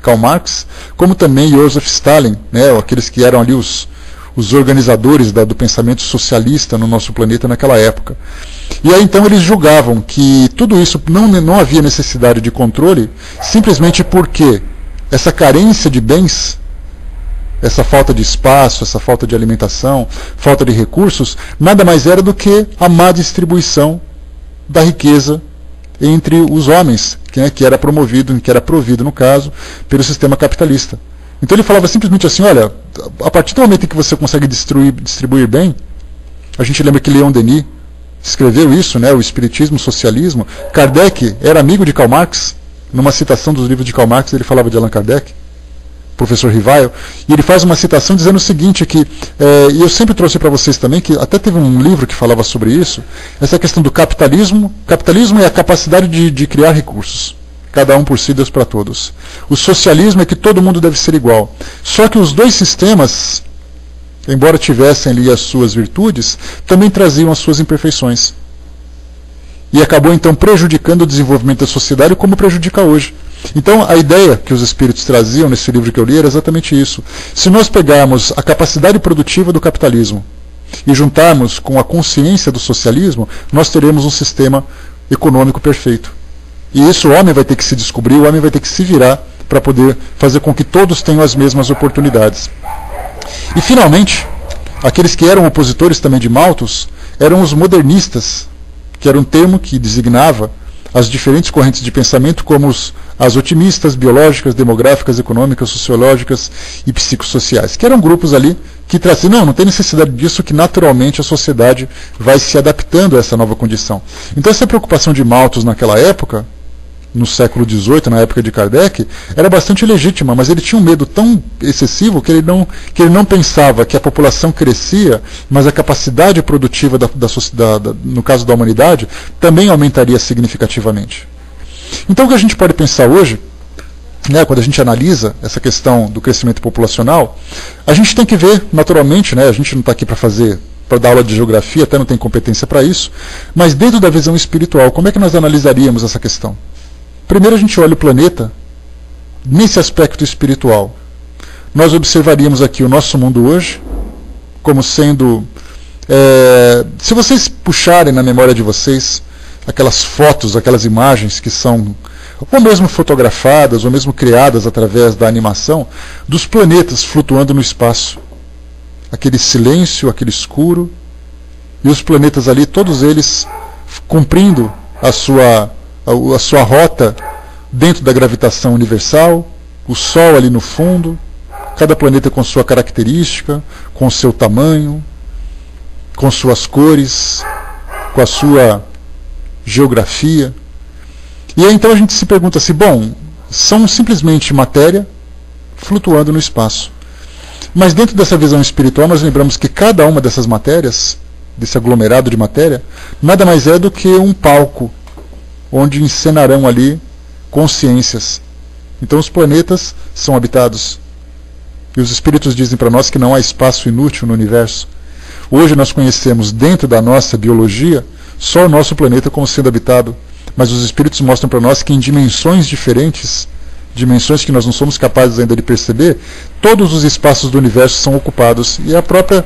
Karl Marx, como também Joseph Stalin, né, aqueles que eram ali os organizadores do pensamento socialista no nosso planeta naquela época. E aí então eles julgavam que tudo isso não havia necessidade de controle, simplesmente porque essa carência de bens, essa falta de espaço, essa falta de alimentação, falta de recursos, nada mais era do que a má distribuição da riqueza entre os homens, que era provido, no caso, pelo sistema capitalista. Então ele falava simplesmente assim, olha, a partir do momento em que você consegue distribuir bem, a gente lembra que Leon Denis escreveu isso, né, o Espiritismo, o Socialismo. Kardec era amigo de Karl Marx, numa citação dos livros de Karl Marx ele falava de Allan Kardec, professor Rivail, e ele faz uma citação dizendo o seguinte, e eu sempre trouxe para vocês também, que até teve um livro que falava sobre isso, essa questão do capitalismo. Capitalismo é a capacidade de criar recursos. Cada um por si, Deus para todos. O socialismo é que todo mundo deve ser igual. Só que os dois sistemas, embora tivessem ali as suas virtudes, também traziam as suas imperfeições. E acabou então prejudicando o desenvolvimento da sociedade como prejudica hoje. Então a ideia que os espíritos traziam nesse livro que eu li era exatamente isso. Se nós pegarmos a capacidade produtiva do capitalismo e juntarmos com a consciência do socialismo, nós teremos um sistema econômico perfeito. E isso o homem vai ter que se descobrir, o homem vai ter que se virar para poder fazer com que todos tenham as mesmas oportunidades. E finalmente, aqueles que eram opositores também de Malthus eram os modernistas, que era um termo que designava as diferentes correntes de pensamento, como as otimistas, biológicas, demográficas, econômicas, sociológicas e psicossociais, que eram grupos ali que traziam, não tem necessidade disso, que naturalmente a sociedade vai se adaptando a essa nova condição. Então essa preocupação de Malthus naquela época, no século XVIII, na época de Kardec, era bastante legítima, mas ele tinha um medo tão excessivo que ele não pensava que a população crescia, mas a capacidade produtiva, no caso da humanidade, também aumentaria significativamente. Então o que a gente pode pensar hoje, né, quando a gente analisa essa questão do crescimento populacional, a gente tem que ver, naturalmente, né, a gente não está aqui para dar aula de geografia, até não tem competência para isso, mas dentro da visão espiritual, como é que nós analisaríamos essa questão? Primeiro a gente olha o planeta nesse aspecto espiritual. Nós observaríamos aqui o nosso mundo hoje como sendo... se vocês puxarem na memória de vocês aquelas fotos, aquelas imagens que são ou mesmo fotografadas, ou mesmo criadas através da animação, dos planetas flutuando no espaço. Aquele silêncio, aquele escuro, e os planetas ali, todos eles cumprindo a sua rota dentro da gravitação universal, o Sol ali no fundo, cada planeta com sua característica, com seu tamanho, com suas cores, com a sua geografia. E aí então a gente se pergunta assim, bom, são simplesmente matéria flutuando no espaço. Mas dentro dessa visão espiritual nós lembramos que cada uma dessas matérias, desse aglomerado de matéria, nada mais é do que um palco onde encenarão ali consciências. Então os planetas são habitados. E os espíritos dizem para nós que não há espaço inútil no universo. Hoje nós conhecemos dentro da nossa biologia só o nosso planeta como sendo habitado. Mas os espíritos mostram para nós que em dimensões diferentes, dimensões que nós não somos capazes ainda de perceber, todos os espaços do universo são ocupados. E a própria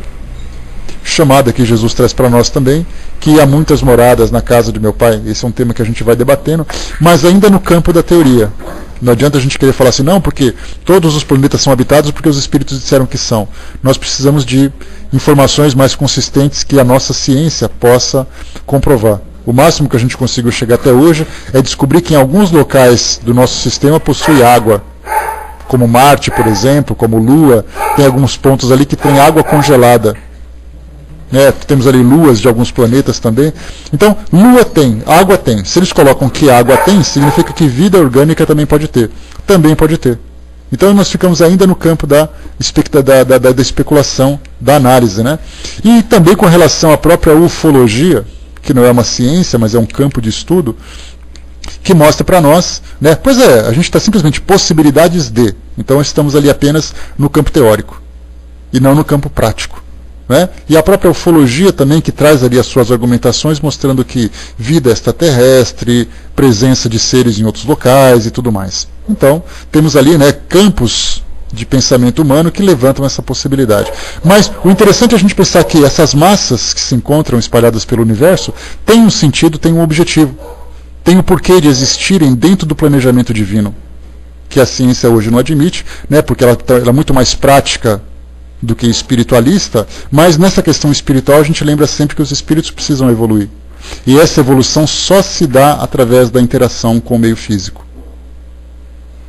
chamada que Jesus traz para nós também, que há muitas moradas na casa de meu Pai. Esse é um tema que a gente vai debatendo, mas ainda no campo da teoria. Não adianta a gente querer falar assim, não, porque todos os planetas são habitados porque os espíritos disseram que são. Nós precisamos de informações mais consistentes que a nossa ciência possa comprovar. O máximo que a gente conseguiu chegar até hoje é descobrir que em alguns locais do nosso sistema possui água, como Marte, por exemplo, como Lua, tem alguns pontos ali que tem água congelada. Temos ali luas de alguns planetas também. Então, Lua tem, água tem. Se eles colocam que água tem, significa que vida orgânica também pode ter. Também pode ter. Então nós ficamos ainda no campo da especulação, da análise. Né? E também com relação à própria ufologia, que não é uma ciência, mas é um campo de estudo, que mostra para nós, né? Pois é, a gente está simplesmente possibilidades de. Então estamos ali apenas no campo teórico, e não no campo prático. Né? E a própria ufologia também, que traz ali as suas argumentações, mostrando que vida extraterrestre, presença de seres em outros locais e tudo mais. Então, temos ali, né, campos de pensamento humano que levantam essa possibilidade. Mas o interessante é a gente pensar que essas massas que se encontram espalhadas pelo universo têm um sentido, têm um objetivo, têm o porquê de existirem dentro do planejamento divino, que a ciência hoje não admite, né, porque ela é muito mais prática do que espiritualista, mas nessa questão espiritual a gente lembra sempre que os espíritos precisam evoluir. E essa evolução só se dá através da interação com o meio físico.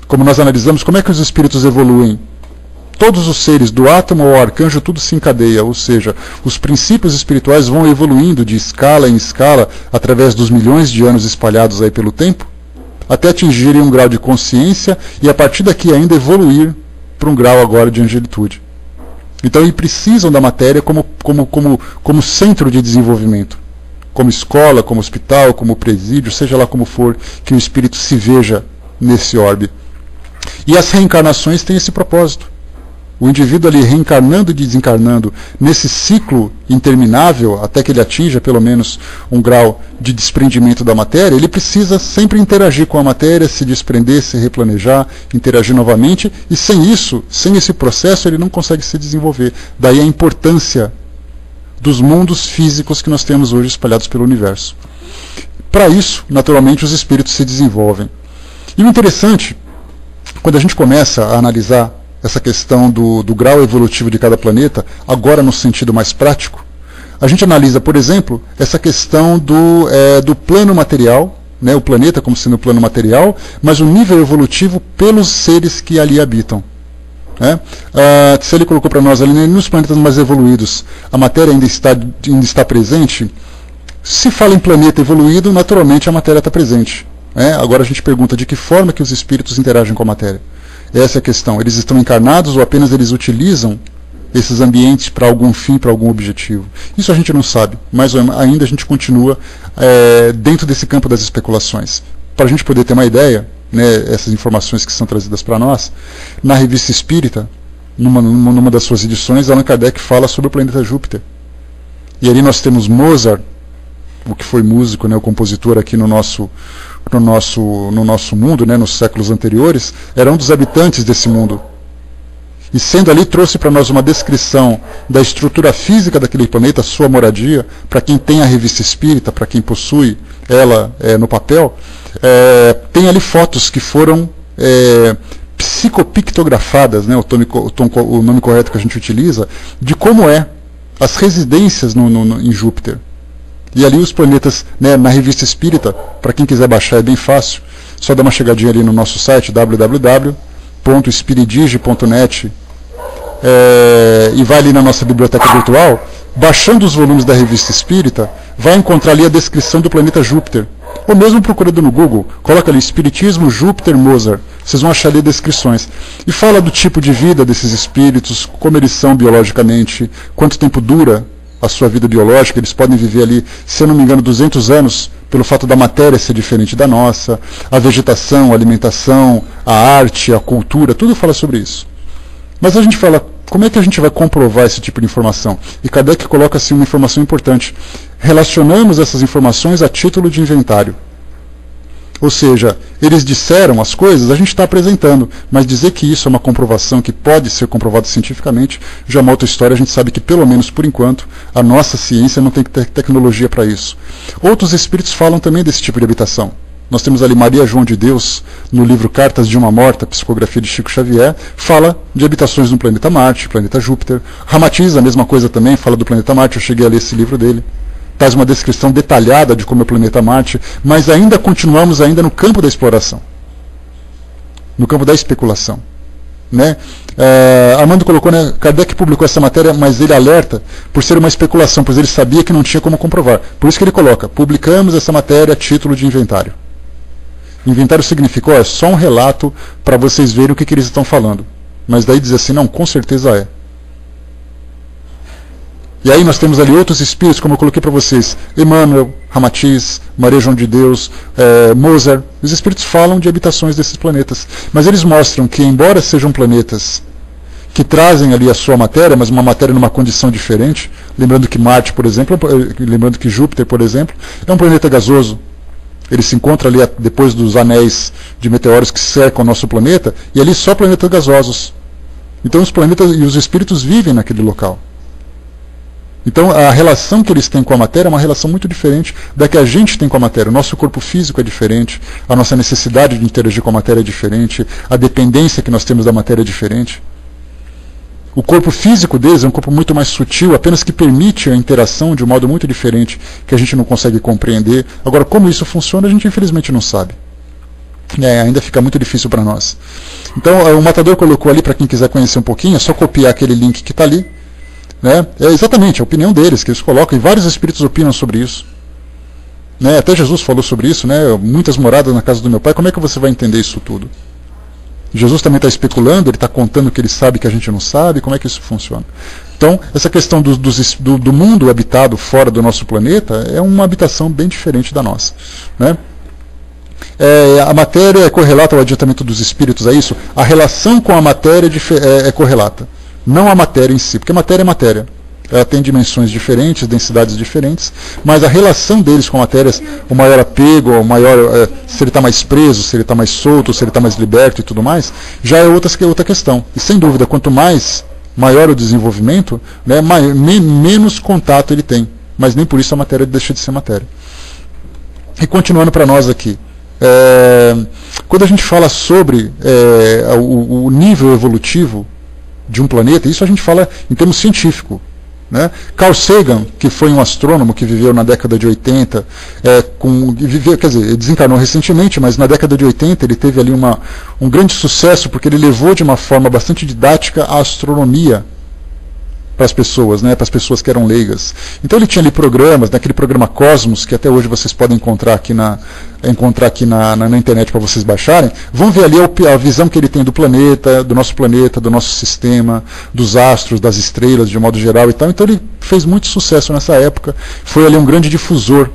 Como nós analisamos, como é que os espíritos evoluem? Todos os seres, do átomo ao arcanjo, tudo se encadeia, ou seja, os princípios espirituais vão evoluindo de escala em escala, através dos milhões de anos espalhados aí pelo tempo, até atingirem um grau de consciência e a partir daqui ainda evoluir para um grau agora de angelitude. Então eles precisam da matéria como centro de desenvolvimento, como escola, como hospital, como presídio, seja lá como for que o espírito se veja nesse orbe. E as reencarnações têm esse propósito. O indivíduo ali reencarnando e desencarnando nesse ciclo interminável, até que ele atinja pelo menos um grau de desprendimento da matéria, ele precisa sempre interagir com a matéria, se desprender, se replanejar, interagir novamente, e sem isso, sem esse processo, ele não consegue se desenvolver. Daí a importância dos mundos físicos que nós temos hoje espalhados pelo universo. Para isso, naturalmente, os espíritos se desenvolvem. E o interessante, quando a gente começa a analisar essa questão do grau evolutivo de cada planeta, agora no sentido mais prático, a gente analisa, por exemplo, essa questão do plano material, né, o planeta como sendo o plano material, mas o nível evolutivo pelos seres que ali habitam. Né? Se ele colocou para nós ali, nos planetas mais evoluídos, a matéria ainda está presente. Se fala em planeta evoluído, naturalmente a matéria está presente. Agora a gente pergunta de que forma que os espíritos interagem com a matéria. Essa é a questão. Eles estão encarnados ou apenas eles utilizam esses ambientes para algum fim, para algum objetivo? Isso a gente não sabe, mas ainda a gente continua dentro desse campo das especulações. Para a gente poder ter uma ideia, né, essas informações que são trazidas para nós, na Revista Espírita, numa das suas edições, Allan Kardec fala sobre o planeta Júpiter. E ali nós temos Mozart, o que foi músico, né, o compositor aqui no nosso mundo, né, nos séculos anteriores, era um dos habitantes desse mundo. E sendo ali, trouxe para nós uma descrição da estrutura física daquele planeta, sua moradia, para quem tem a Revista Espírita, para quem possui ela no papel, tem ali fotos que foram psicopictografadas, né, o nome correto que a gente utiliza, de como as residências em Júpiter. E ali os planetas, né, na Revista Espírita, para quem quiser baixar é bem fácil, só dá uma chegadinha ali no nosso site, www.espiridige.net, e vai ali na nossa biblioteca virtual, baixando os volumes da Revista Espírita, vai encontrar ali a descrição do planeta Júpiter. Ou mesmo procurando no Google, coloca ali Espiritismo Júpiter Mozart. Vocês vão achar ali descrições. E fala do tipo de vida desses espíritos, como eles são biologicamente, quanto tempo dura a sua vida biológica. Eles podem viver ali, se eu não me engano, 200 anos, pelo fato da matéria ser diferente da nossa, a vegetação, a alimentação, a arte, a cultura, tudo fala sobre isso. Mas a gente fala, como é que a gente vai comprovar esse tipo de informação? E Kardec coloca assim uma informação importante. Relacionamos essas informações a título de inventário. Ou seja, eles disseram as coisas, a gente está apresentando, mas dizer que isso é uma comprovação que pode ser comprovada cientificamente, já é uma outra história. A gente sabe que, pelo menos por enquanto, a nossa ciência não tem tecnologia para isso. Outros espíritos falam também desse tipo de habitação. Nós temos ali Maria João de Deus, no livro Cartas de uma Morta, psicografia de Chico Xavier, fala de habitações no planeta Marte, planeta Júpiter. Ramatiz, a mesma coisa também, fala do planeta Marte, eu cheguei a ler esse livro dele. Traz uma descrição detalhada de como é o planeta Marte, mas ainda continuamos no campo da exploração, no campo da especulação. Né? Armando colocou, né, Kardec publicou essa matéria, mas ele alerta por ser uma especulação, pois ele sabia que não tinha como comprovar. Por isso que ele coloca, publicamos essa matéria a título de inventário. Inventário significa, é só um relato para vocês verem o que eles estão falando. Mas daí diz assim, não, com certeza é. E aí nós temos ali outros espíritos, como eu coloquei para vocês, Emmanuel, Ramatiz, Maria João de Deus, Mozart. Os espíritos falam de habitações desses planetas. Mas eles mostram que, embora sejam planetas que trazem ali a sua matéria, mas uma matéria numa condição diferente, lembrando que Marte, por exemplo, lembrando que Júpiter, por exemplo, é um planeta gasoso. Ele se encontra ali depois dos anéis de meteoros que cercam o nosso planeta, e ali só planetas gasosos. Então os planetas e os espíritos vivem naquele local. Então a relação que eles têm com a matéria é uma relação muito diferente da que a gente tem com a matéria. O nosso corpo físico é diferente, a nossa necessidade de interagir com a matéria é diferente, a dependência que nós temos da matéria é diferente. O corpo físico deles é um corpo muito mais sutil, apenas que permite a interação de um modo muito diferente, que a gente não consegue compreender. Agora, como isso funciona, a gente infelizmente não sabe. Ainda fica muito difícil para nós. Então, o Matador colocou ali, para quem quiser conhecer um pouquinho, é só copiar aquele link que está ali. Né? É exatamente a opinião deles, que eles colocam, e vários espíritos opinam sobre isso. Né? Até Jesus falou sobre isso, né? Muitas moradas na casa do meu pai, como é que você vai entender isso tudo? Jesus também está especulando, ele está contando que ele sabe que a gente não sabe, como é que isso funciona? Então, essa questão do mundo habitado fora do nosso planeta é uma habitação bem diferente da nossa. Né? A matéria é correlata ao adiantamento dos espíritos, é isso? A relação com a matéria é correlata, não a matéria em si, porque matéria é matéria. Ela tem dimensões diferentes, densidades diferentes, mas a relação deles com matérias, o maior apego, o maior, se ele está mais preso, se ele está mais solto, se ele está mais liberto e tudo mais, já é outra questão. E sem dúvida, quanto maior o desenvolvimento, né, menos contato ele tem. Mas nem por isso a matéria deixa de ser matéria. E continuando para nós aqui, quando a gente fala sobre o nível evolutivo de um planeta, isso a gente fala em termos científicos. Né? Carl Sagan, que foi um astrônomo que viveu na década de 80, desencarnou recentemente, mas na década de 80 ele teve ali um grande sucesso, porque ele levou de uma forma bastante didática a astronomia para as pessoas, né, para as pessoas que eram leigas. Então ele tinha ali programas, naquele programa Cosmos, que até hoje vocês podem encontrar aqui na internet para vocês baixarem. Vão ver ali a visão que ele tem do planeta, do nosso sistema, dos astros, das estrelas de modo geral e tal. Então ele fez muito sucesso nessa época, foi ali um grande difusor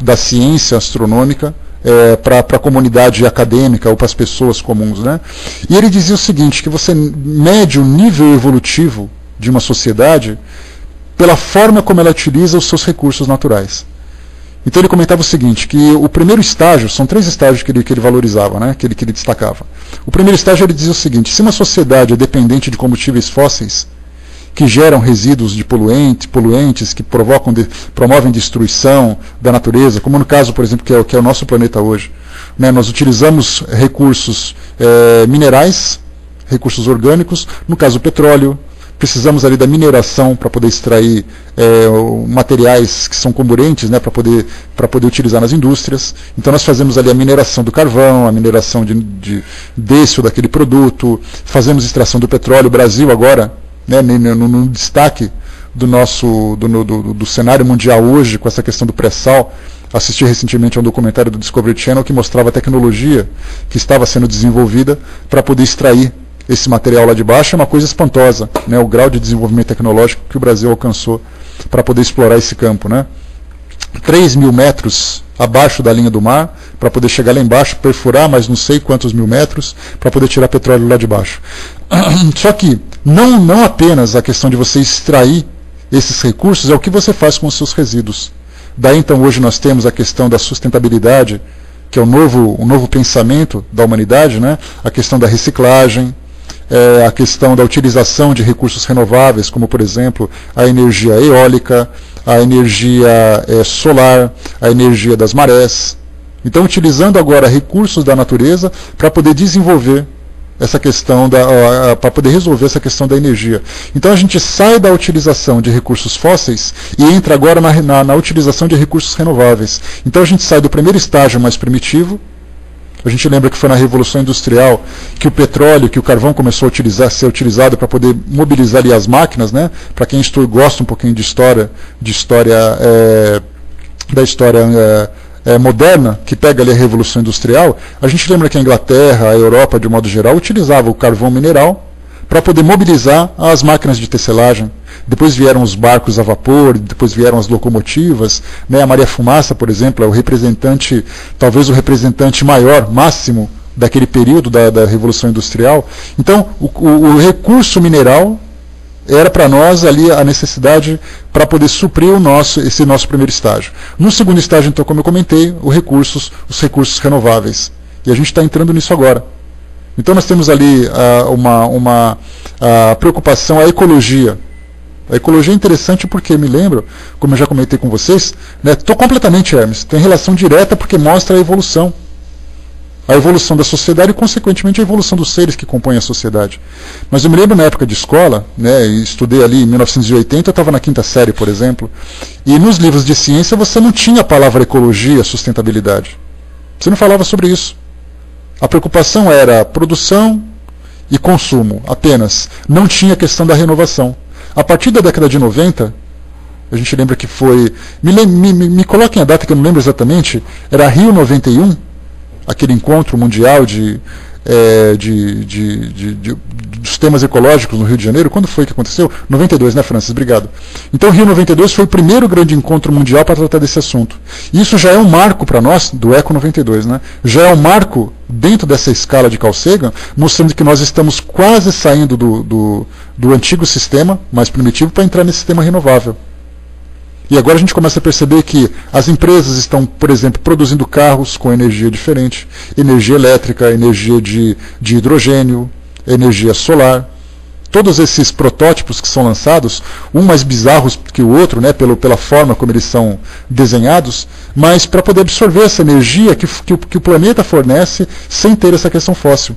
da ciência astronômica para a comunidade acadêmica ou para as pessoas comuns. Né? E ele dizia o seguinte, que você mede o nível evolutivo de uma sociedade pela forma como ela utiliza os seus recursos naturais. Então ele comentava o seguinte, que o primeiro estágio, são 3 estágios que ele valorizava, né, que ele destacava. O primeiro estágio ele dizia o seguinte, se uma sociedade é dependente de combustíveis fósseis, que geram resíduos de poluentes que promovem destruição da natureza, como no caso, por exemplo, que é o nosso planeta hoje. Né, nós utilizamos recursos minerais, recursos orgânicos, no caso o petróleo, precisamos ali da mineração para poder extrair materiais que são comburentes, né, para poder utilizar nas indústrias. Então nós fazemos ali a mineração do carvão, a mineração desse ou daquele produto, fazemos extração do petróleo. O Brasil agora, né, no destaque do cenário mundial hoje, com essa questão do pré-sal. Assisti recentemente a um documentário do Discovery Channel que mostrava a tecnologia que estava sendo desenvolvida para poder extrair esse material lá de baixo. É uma coisa espantosa, né, o grau de desenvolvimento tecnológico que o Brasil alcançou para poder explorar esse campo, né? 3.000 metros abaixo da linha do mar, para poder chegar lá embaixo, perfurar mais não sei quantos mil metros, para poder tirar petróleo lá de baixo. Só que não apenas a questão de você extrair esses recursos, é o que você faz com os seus resíduos. Daí então hoje nós temos a questão da sustentabilidade, que é o novo pensamento da humanidade, né? A questão da reciclagem, a questão da utilização de recursos renováveis, como por exemplo a energia eólica, a energia solar, a energia das marés. Então utilizando agora recursos da natureza para poder desenvolver essa questão, para poder resolver essa questão da energia. Então a gente sai da utilização de recursos fósseis e entra agora na utilização de recursos renováveis. Então a gente sai do primeiro estágio mais primitivo. A gente lembra que foi na Revolução Industrial que o petróleo, que o carvão começou a ser utilizado para poder mobilizar ali as máquinas, né? Para quem gosta um pouquinho de história moderna, que pega ali a Revolução Industrial, a gente lembra que a Inglaterra, a Europa, de modo geral, utilizava o carvão mineral para poder mobilizar as máquinas de tecelagem. Depois vieram os barcos a vapor, depois vieram as locomotivas, né? A Maria Fumaça, por exemplo, é o representante, talvez o representante maior, máximo, daquele período da Revolução Industrial. Então, o recurso mineral era para nós ali a necessidade para poder suprir esse nosso primeiro estágio. No segundo estágio, então, como eu comentei, os recursos renováveis. E a gente está entrando nisso agora. Então nós temos ali uma preocupação, a ecologia. A ecologia é interessante porque me lembro, como eu já comentei com vocês, estou completamente, Hermes, tem relação direta porque mostra a evolução da sociedade e, consequentemente, a evolução dos seres que compõem a sociedade. Mas eu me lembro na época de escola, né, estudei ali em 1980, eu estava na 5ª série, por exemplo, e nos livros de ciência você não tinha a palavra ecologia, sustentabilidade. Você não falava sobre isso. A preocupação era produção e consumo, apenas. Não tinha a questão da renovação. A partir da década de 90, a gente lembra que foi... Me coloquem a data que eu não lembro exatamente, era Rio 91, aquele encontro mundial dos temas ecológicos no Rio de Janeiro. Quando foi que aconteceu? 92, né, Francis? Obrigado. Então, Rio 92 foi o primeiro grande encontro mundial para tratar desse assunto. Isso já é um marco para nós, do Eco 92, né? Já é um marco dentro dessa escala de Carl Sagan, mostrando que nós estamos quase saindo do antigo sistema, mais primitivo, para entrar nesse sistema renovável. E agora a gente começa a perceber que as empresas estão, por exemplo, produzindo carros com energia diferente, energia elétrica, energia de hidrogênio, energia solar. Todos esses protótipos que são lançados, um mais bizarros que o outro, né, pela forma como eles são desenhados, mas para poder absorver essa energia que o planeta fornece sem ter essa questão fóssil.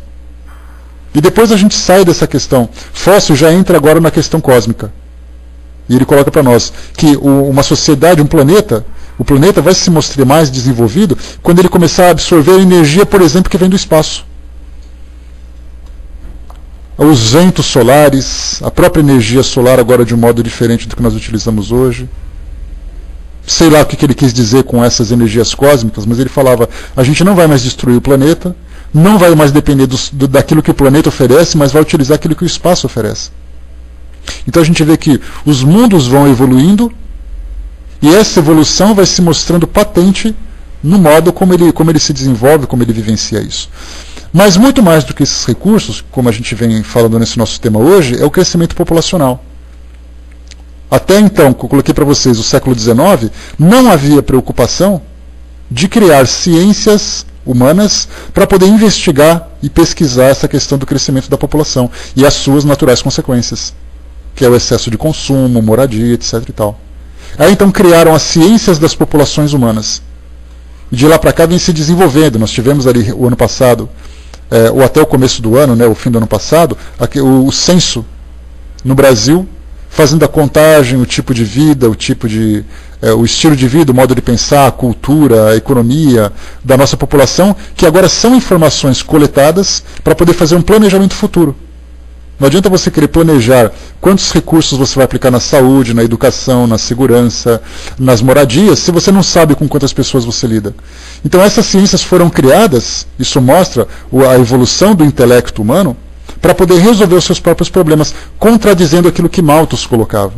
E depois a gente sai dessa questão fóssil, já entra agora na questão cósmica. E ele coloca para nós que uma sociedade, o planeta vai se mostrar mais desenvolvido quando ele começar a absorver a energia, por exemplo, que vem do espaço. Os ventos solares, a própria energia solar agora de um modo diferente do que nós utilizamos hoje. Sei lá o que ele quis dizer com essas energias cósmicas, mas ele falava, a gente não vai mais destruir o planeta, não vai mais depender daquilo que o planeta oferece, mas vai utilizar aquilo que o espaço oferece. Então a gente vê que os mundos vão evoluindo e essa evolução vai se mostrando patente no modo como ele se desenvolve, como ele vivencia isso. Mas muito mais do que esses recursos, como a gente vem falando nesse nosso tema hoje, é o crescimento populacional. Até então, que eu coloquei para vocês, o século XIX, não havia preocupação de criar ciências humanas para poder investigar e pesquisar essa questão do crescimento da população e as suas naturais consequências, que é o excesso de consumo, moradia, etc. e tal. Aí então criaram as ciências das populações humanas. E de lá para cá vem se desenvolvendo. Nós tivemos ali o ano passado, ou até o começo do ano, né, o fim do ano passado, o censo no Brasil, fazendo a contagem, o tipo de vida, o estilo de vida, o modo de pensar, a cultura, a economia da nossa população, que agora são informações coletadas para poder fazer um planejamento futuro. Não adianta você querer planejar quantos recursos você vai aplicar na saúde, na educação, na segurança, nas moradias, se você não sabe com quantas pessoas você lida. Então essas ciências foram criadas, isso mostra a evolução do intelecto humano, para poder resolver os seus próprios problemas, contradizendo aquilo que Malthus colocava.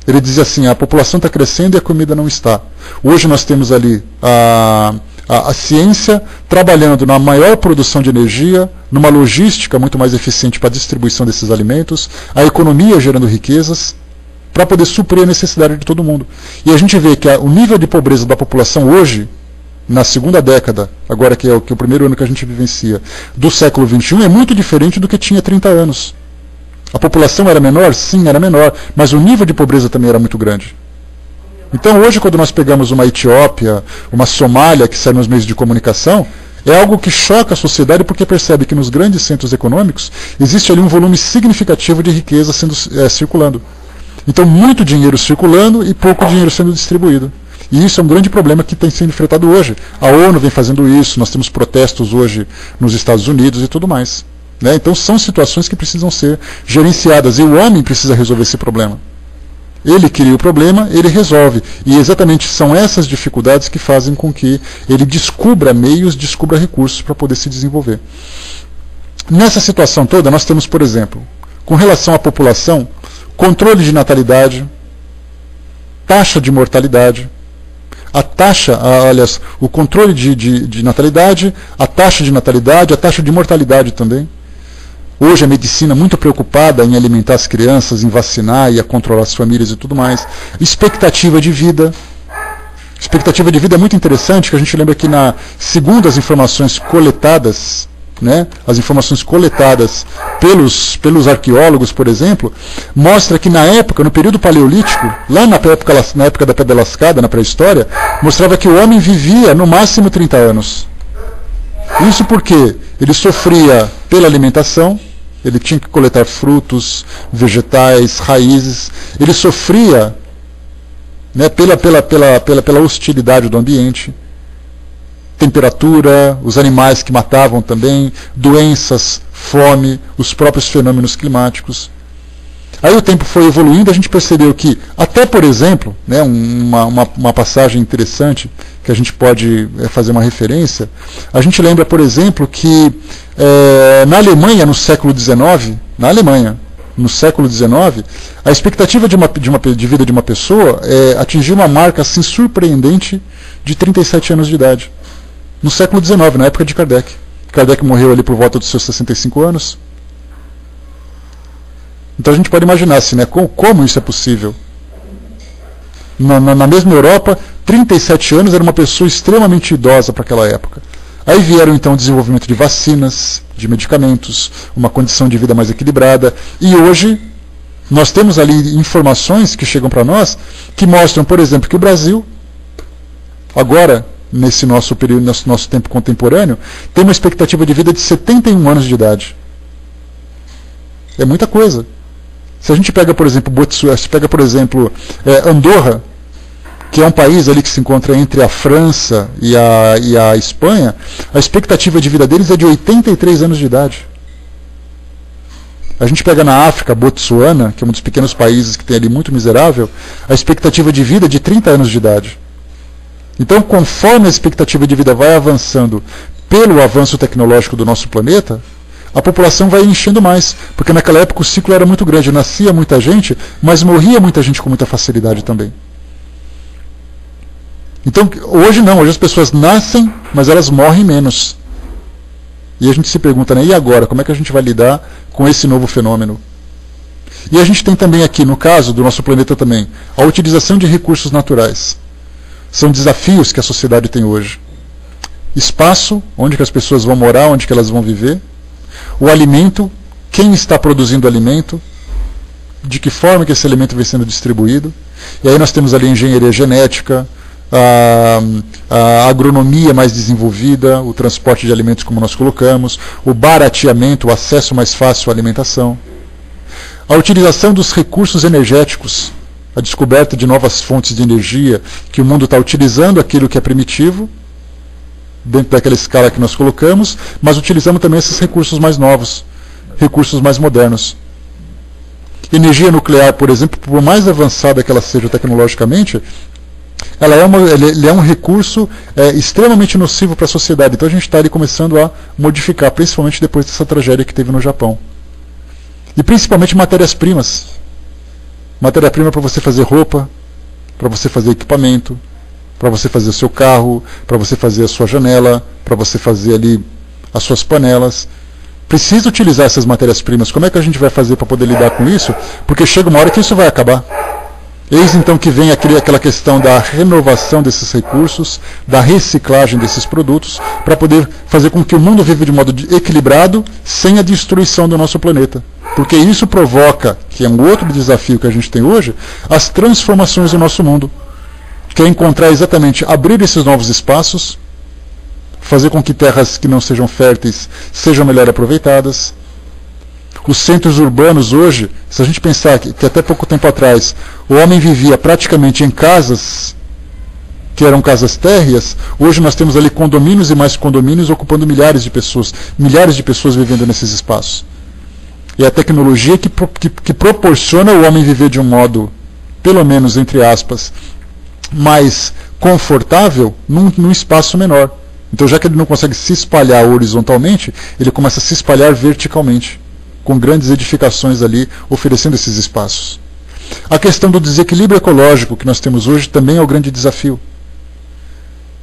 Ele dizia assim, a população está crescendo e a comida não está. Hoje nós temos ali a ciência trabalhando na maior produção de energia, numa logística muito mais eficiente para a distribuição desses alimentos, a economia gerando riquezas, para poder suprir a necessidade de todo mundo. E a gente vê que o nível de pobreza da população hoje, na segunda década, agora que é o primeiro ano que a gente vivencia, do século XXI, é muito diferente do que tinha 30 anos. A população era menor? Sim, era menor, mas o nível de pobreza também era muito grande. Então hoje, quando nós pegamos uma Etiópia, uma Somália, que sai nos meios de comunicação, é algo que choca a sociedade porque percebe que nos grandes centros econômicos existe ali um volume significativo de riqueza circulando. Então muito dinheiro circulando e pouco dinheiro sendo distribuído. E isso é um grande problema que tem sido enfrentado hoje. A ONU vem fazendo isso, nós temos protestos hoje nos Estados Unidos e tudo mais. Né? Então são situações que precisam ser gerenciadas e o homem precisa resolver esse problema. Ele cria o problema, ele resolve. E exatamente são essas dificuldades que fazem com que ele descubra meios, descubra recursos para poder se desenvolver. Nessa situação toda, nós temos, por exemplo, com relação à população, controle de natalidade, taxa de mortalidade, o controle de natalidade, a taxa de mortalidade também. Hoje a medicina muito preocupada em alimentar as crianças, em vacinar e a controlar as famílias e tudo mais. Expectativa de vida. Expectativa de vida é muito interessante, que a gente lembra que segundo as informações coletadas, né, as informações coletadas pelos arqueólogos, por exemplo, mostra que na época, no período paleolítico, lá na época da Pedra Lascada, na pré-história, mostrava que o homem vivia no máximo 30 anos. Isso porque ele sofria pela alimentação, ele tinha que coletar frutos, vegetais, raízes, ele sofria, né, pela hostilidade do ambiente, temperatura, os animais que matavam também, doenças, fome, os próprios fenômenos climáticos. Aí o tempo foi evoluindo, a gente percebeu que, até por exemplo, né, uma passagem interessante, que a gente pode fazer uma referência, a gente lembra, por exemplo, que na Alemanha, no século XIX, a expectativa de vida de uma pessoa atingiu uma marca assim, surpreendente de 37 anos de idade. No século XIX, na época de Kardec. Kardec morreu ali por volta dos seus 65 anos. Então a gente pode imaginar assim, né, como isso é possível. Na mesma Europa, 37 anos era uma pessoa extremamente idosa para aquela época. Aí vieram então o desenvolvimento de vacinas, de medicamentos, uma condição de vida mais equilibrada. E hoje nós temos ali informações que chegam para nós que mostram, por exemplo, que o Brasil, agora, nesse nosso período, nosso tempo contemporâneo, tem uma expectativa de vida de 71 anos de idade. É muita coisa. Se a gente pega, por exemplo, Andorra, que é um país ali que se encontra entre a França e a Espanha, a expectativa de vida deles é de 83 anos de idade. A gente pega na África, Botsuana, que é um dos pequenos países que tem ali muito miserável, a expectativa de vida é de 30 anos de idade. Então, conforme a expectativa de vida vai avançando pelo avanço tecnológico do nosso planeta, a população vai enchendo mais, porque naquela época o ciclo era muito grande, nascia muita gente, mas morria muita gente com muita facilidade também. Então, hoje não, hoje as pessoas nascem, mas elas morrem menos. E a gente se pergunta, né, e agora, como é que a gente vai lidar com esse novo fenômeno? E a gente tem também aqui, no caso do nosso planeta também, a utilização de recursos naturais. São desafios que a sociedade tem hoje. Espaço, onde que as pessoas vão morar, onde que elas vão viver. O alimento, quem está produzindo o alimento, de que forma que esse alimento vem sendo distribuído. E aí nós temos ali a engenharia genética, a agronomia mais desenvolvida, o transporte de alimentos como nós colocamos, o barateamento, o acesso mais fácil à alimentação. A utilização dos recursos energéticos, a descoberta de novas fontes de energia, que o mundo está utilizando aquilo que é primitivo, dentro daquela escala que nós colocamos, mas utilizamos também esses recursos mais novos, recursos mais modernos. Energia nuclear, por exemplo, por mais avançada que ela seja tecnologicamente, ele é um recurso extremamente nocivo para a sociedade. Então a gente está ali começando a modificar, principalmente depois dessa tragédia que teve no Japão. E principalmente matérias-primas. Matéria-prima para você fazer roupa, para você fazer equipamento, para você fazer o seu carro, para você fazer a sua janela, para você fazer ali as suas panelas. Precisa utilizar essas matérias-primas. Como é que a gente vai fazer para poder lidar com isso? Porque chega uma hora que isso vai acabar. Eis então que vem aquela questão da renovação desses recursos, da reciclagem desses produtos, para poder fazer com que o mundo viva de modo equilibrado, sem a destruição do nosso planeta. Porque isso provoca, que é um outro desafio que a gente tem hoje, as transformações do nosso mundo. Que é encontrar exatamente, abrir esses novos espaços, fazer com que terras que não sejam férteis sejam melhor aproveitadas. Os centros urbanos hoje, se a gente pensar que até pouco tempo atrás o homem vivia praticamente em casas que eram casas térreas, hoje nós temos ali condomínios e mais condomínios ocupando milhares de pessoas vivendo nesses espaços. E a tecnologia que proporciona o homem viver de um modo, pelo menos entre aspas, mais confortável num espaço menor. Então, já que ele não consegue se espalhar horizontalmente, ele começa a se espalhar verticalmente, com grandes edificações ali, oferecendo esses espaços. A questão do desequilíbrio ecológico que nós temos hoje também é o grande desafio.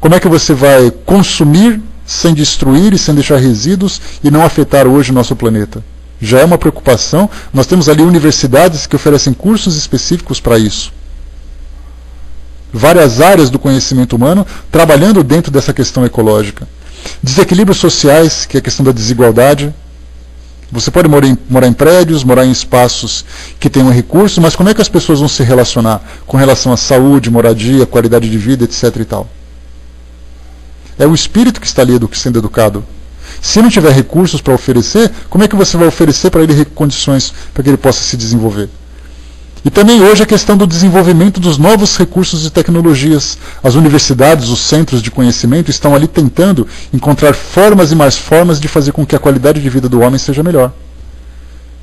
Como é que você vai consumir sem destruir e sem deixar resíduos e não afetar hoje o nosso planeta? Já é uma preocupação. Nós temos ali universidades que oferecem cursos específicos para isso. Várias áreas do conhecimento humano trabalhando dentro dessa questão ecológica. Desequilíbrios sociais, que é a questão da desigualdade. Você pode morar em prédios, morar em espaços que tenham recursos, mas como é que as pessoas vão se relacionar com relação à saúde, moradia, qualidade de vida, etc. e tal? É o espírito que está ali sendo educado. Se não tiver recursos para oferecer, como é que você vai oferecer para ele condições para que ele possa se desenvolver? E também hoje a questão do desenvolvimento dos novos recursos e tecnologias. As universidades, os centros de conhecimento estão ali tentando encontrar formas e mais formas de fazer com que a qualidade de vida do homem seja melhor.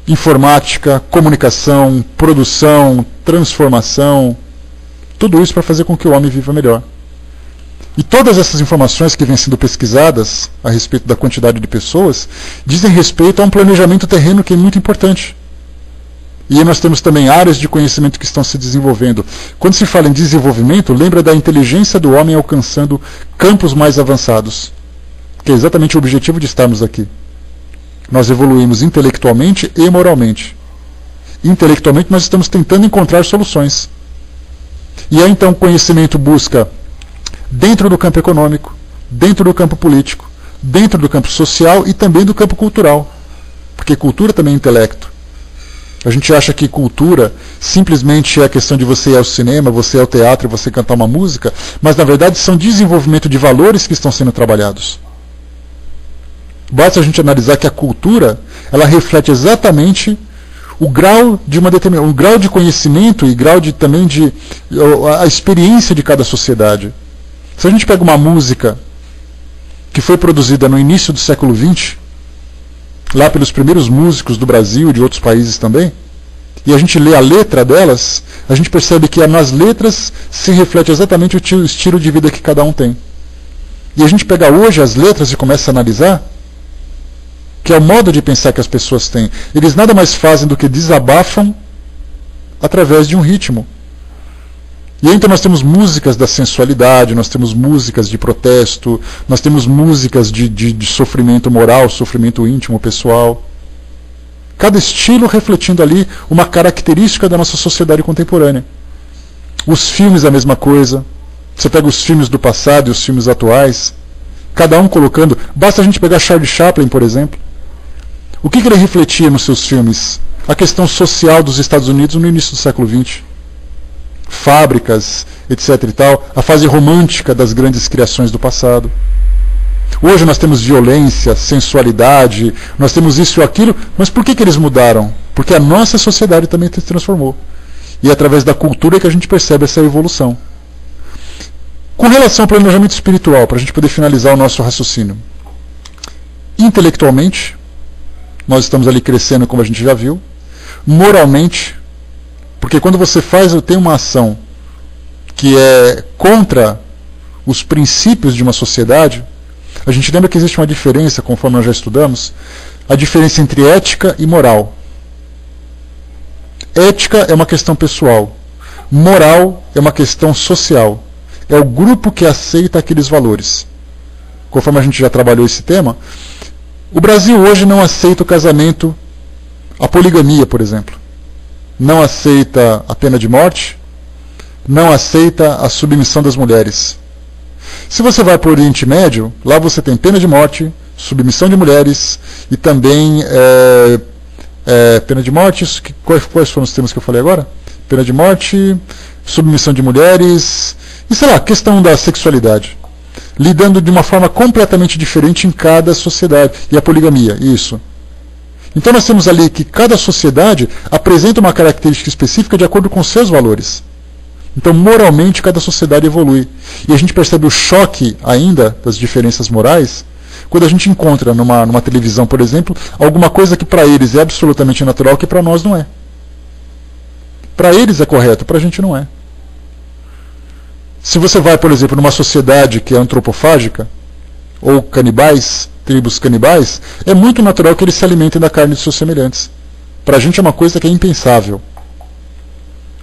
Informática, comunicação, produção, transformação, tudo isso para fazer com que o homem viva melhor. E todas essas informações que vêm sendo pesquisadas a respeito da quantidade de pessoas dizem respeito a um planejamento terreno que é muito importante. E nós temos também áreas de conhecimento que estão se desenvolvendo. Quando se fala em desenvolvimento, lembra da inteligência do homem alcançando campos mais avançados, que é exatamente o objetivo de estarmos aqui. Nós evoluímos intelectualmente e moralmente. Intelectualmente nós estamos tentando encontrar soluções. E aí então o conhecimento busca dentro do campo econômico, dentro do campo político, dentro do campo social e também do campo cultural. Porque cultura também é intelecto. A gente acha que cultura simplesmente é a questão de você ir ao cinema, você ir ao teatro, você cantar uma música, mas na verdade são desenvolvimento de valores que estão sendo trabalhados. Basta a gente analisar que a cultura, ela reflete exatamente o grau de um grau de conhecimento e grau de também de a experiência de cada sociedade. Se a gente pega uma música que foi produzida no início do século XX, lá pelos primeiros músicos do Brasil e de outros países também, e a gente lê a letra delas, a gente percebe que nas letras se reflete exatamente o estilo de vida que cada um tem. E a gente pega hoje as letras e começa a analisar, que é o modo de pensar que as pessoas têm. Eles nada mais fazem do que desabafam através de um ritmo. E aí, então nós temos músicas da sensualidade, nós temos músicas de protesto, nós temos músicas de sofrimento moral, sofrimento íntimo, pessoal. Cada estilo refletindo ali uma característica da nossa sociedade contemporânea. Os filmes a mesma coisa. Você pega os filmes do passado e os filmes atuais, cada um colocando... Basta a gente pegar Charlie Chaplin, por exemplo. O que ele refletia nos seus filmes? A questão social dos Estados Unidos no início do século XX. Fábricas, etc. e tal, a fase romântica das grandes criações do passado. Hoje nós temos violência, sensualidade, nós temos isso e aquilo, mas por que eles mudaram? Porque a nossa sociedade também se transformou. E é através da cultura que a gente percebe essa evolução. Com relação ao planejamento espiritual, para a gente poder finalizar o nosso raciocínio. Intelectualmente, nós estamos ali crescendo, como a gente já viu. Moralmente, porque quando você tem uma ação que é contra os princípios de uma sociedade, a gente lembra que existe uma diferença, conforme nós já estudamos, a diferença entre ética e moral. Ética é uma questão pessoal, moral é uma questão social. É o grupo que aceita aqueles valores. Conforme a gente já trabalhou esse tema, o Brasil hoje não aceita o casamento, a poligamia, por exemplo. Não aceita a pena de morte, não aceita a submissão das mulheres. Se você vai para o Oriente Médio, lá você tem pena de morte, submissão de mulheres e também pena de morte. Quais foram os temas que eu falei agora? Pena de morte, submissão de mulheres e, sei lá, questão da sexualidade. Lidando de uma forma completamente diferente em cada sociedade. E a poligamia, isso. Então nós temos ali que cada sociedade apresenta uma característica específica de acordo com seus valores. Então, moralmente, cada sociedade evolui. E a gente percebe o choque ainda das diferenças morais quando a gente encontra numa televisão, por exemplo, alguma coisa que para eles é absolutamente natural, que para nós não é. Para eles é correto, para a gente não é. Se você vai, por exemplo, numa sociedade que é antropofágica, ou canibais, tribos canibais, é muito natural que eles se alimentem da carne de seus semelhantes. Para a gente é uma coisa que é impensável.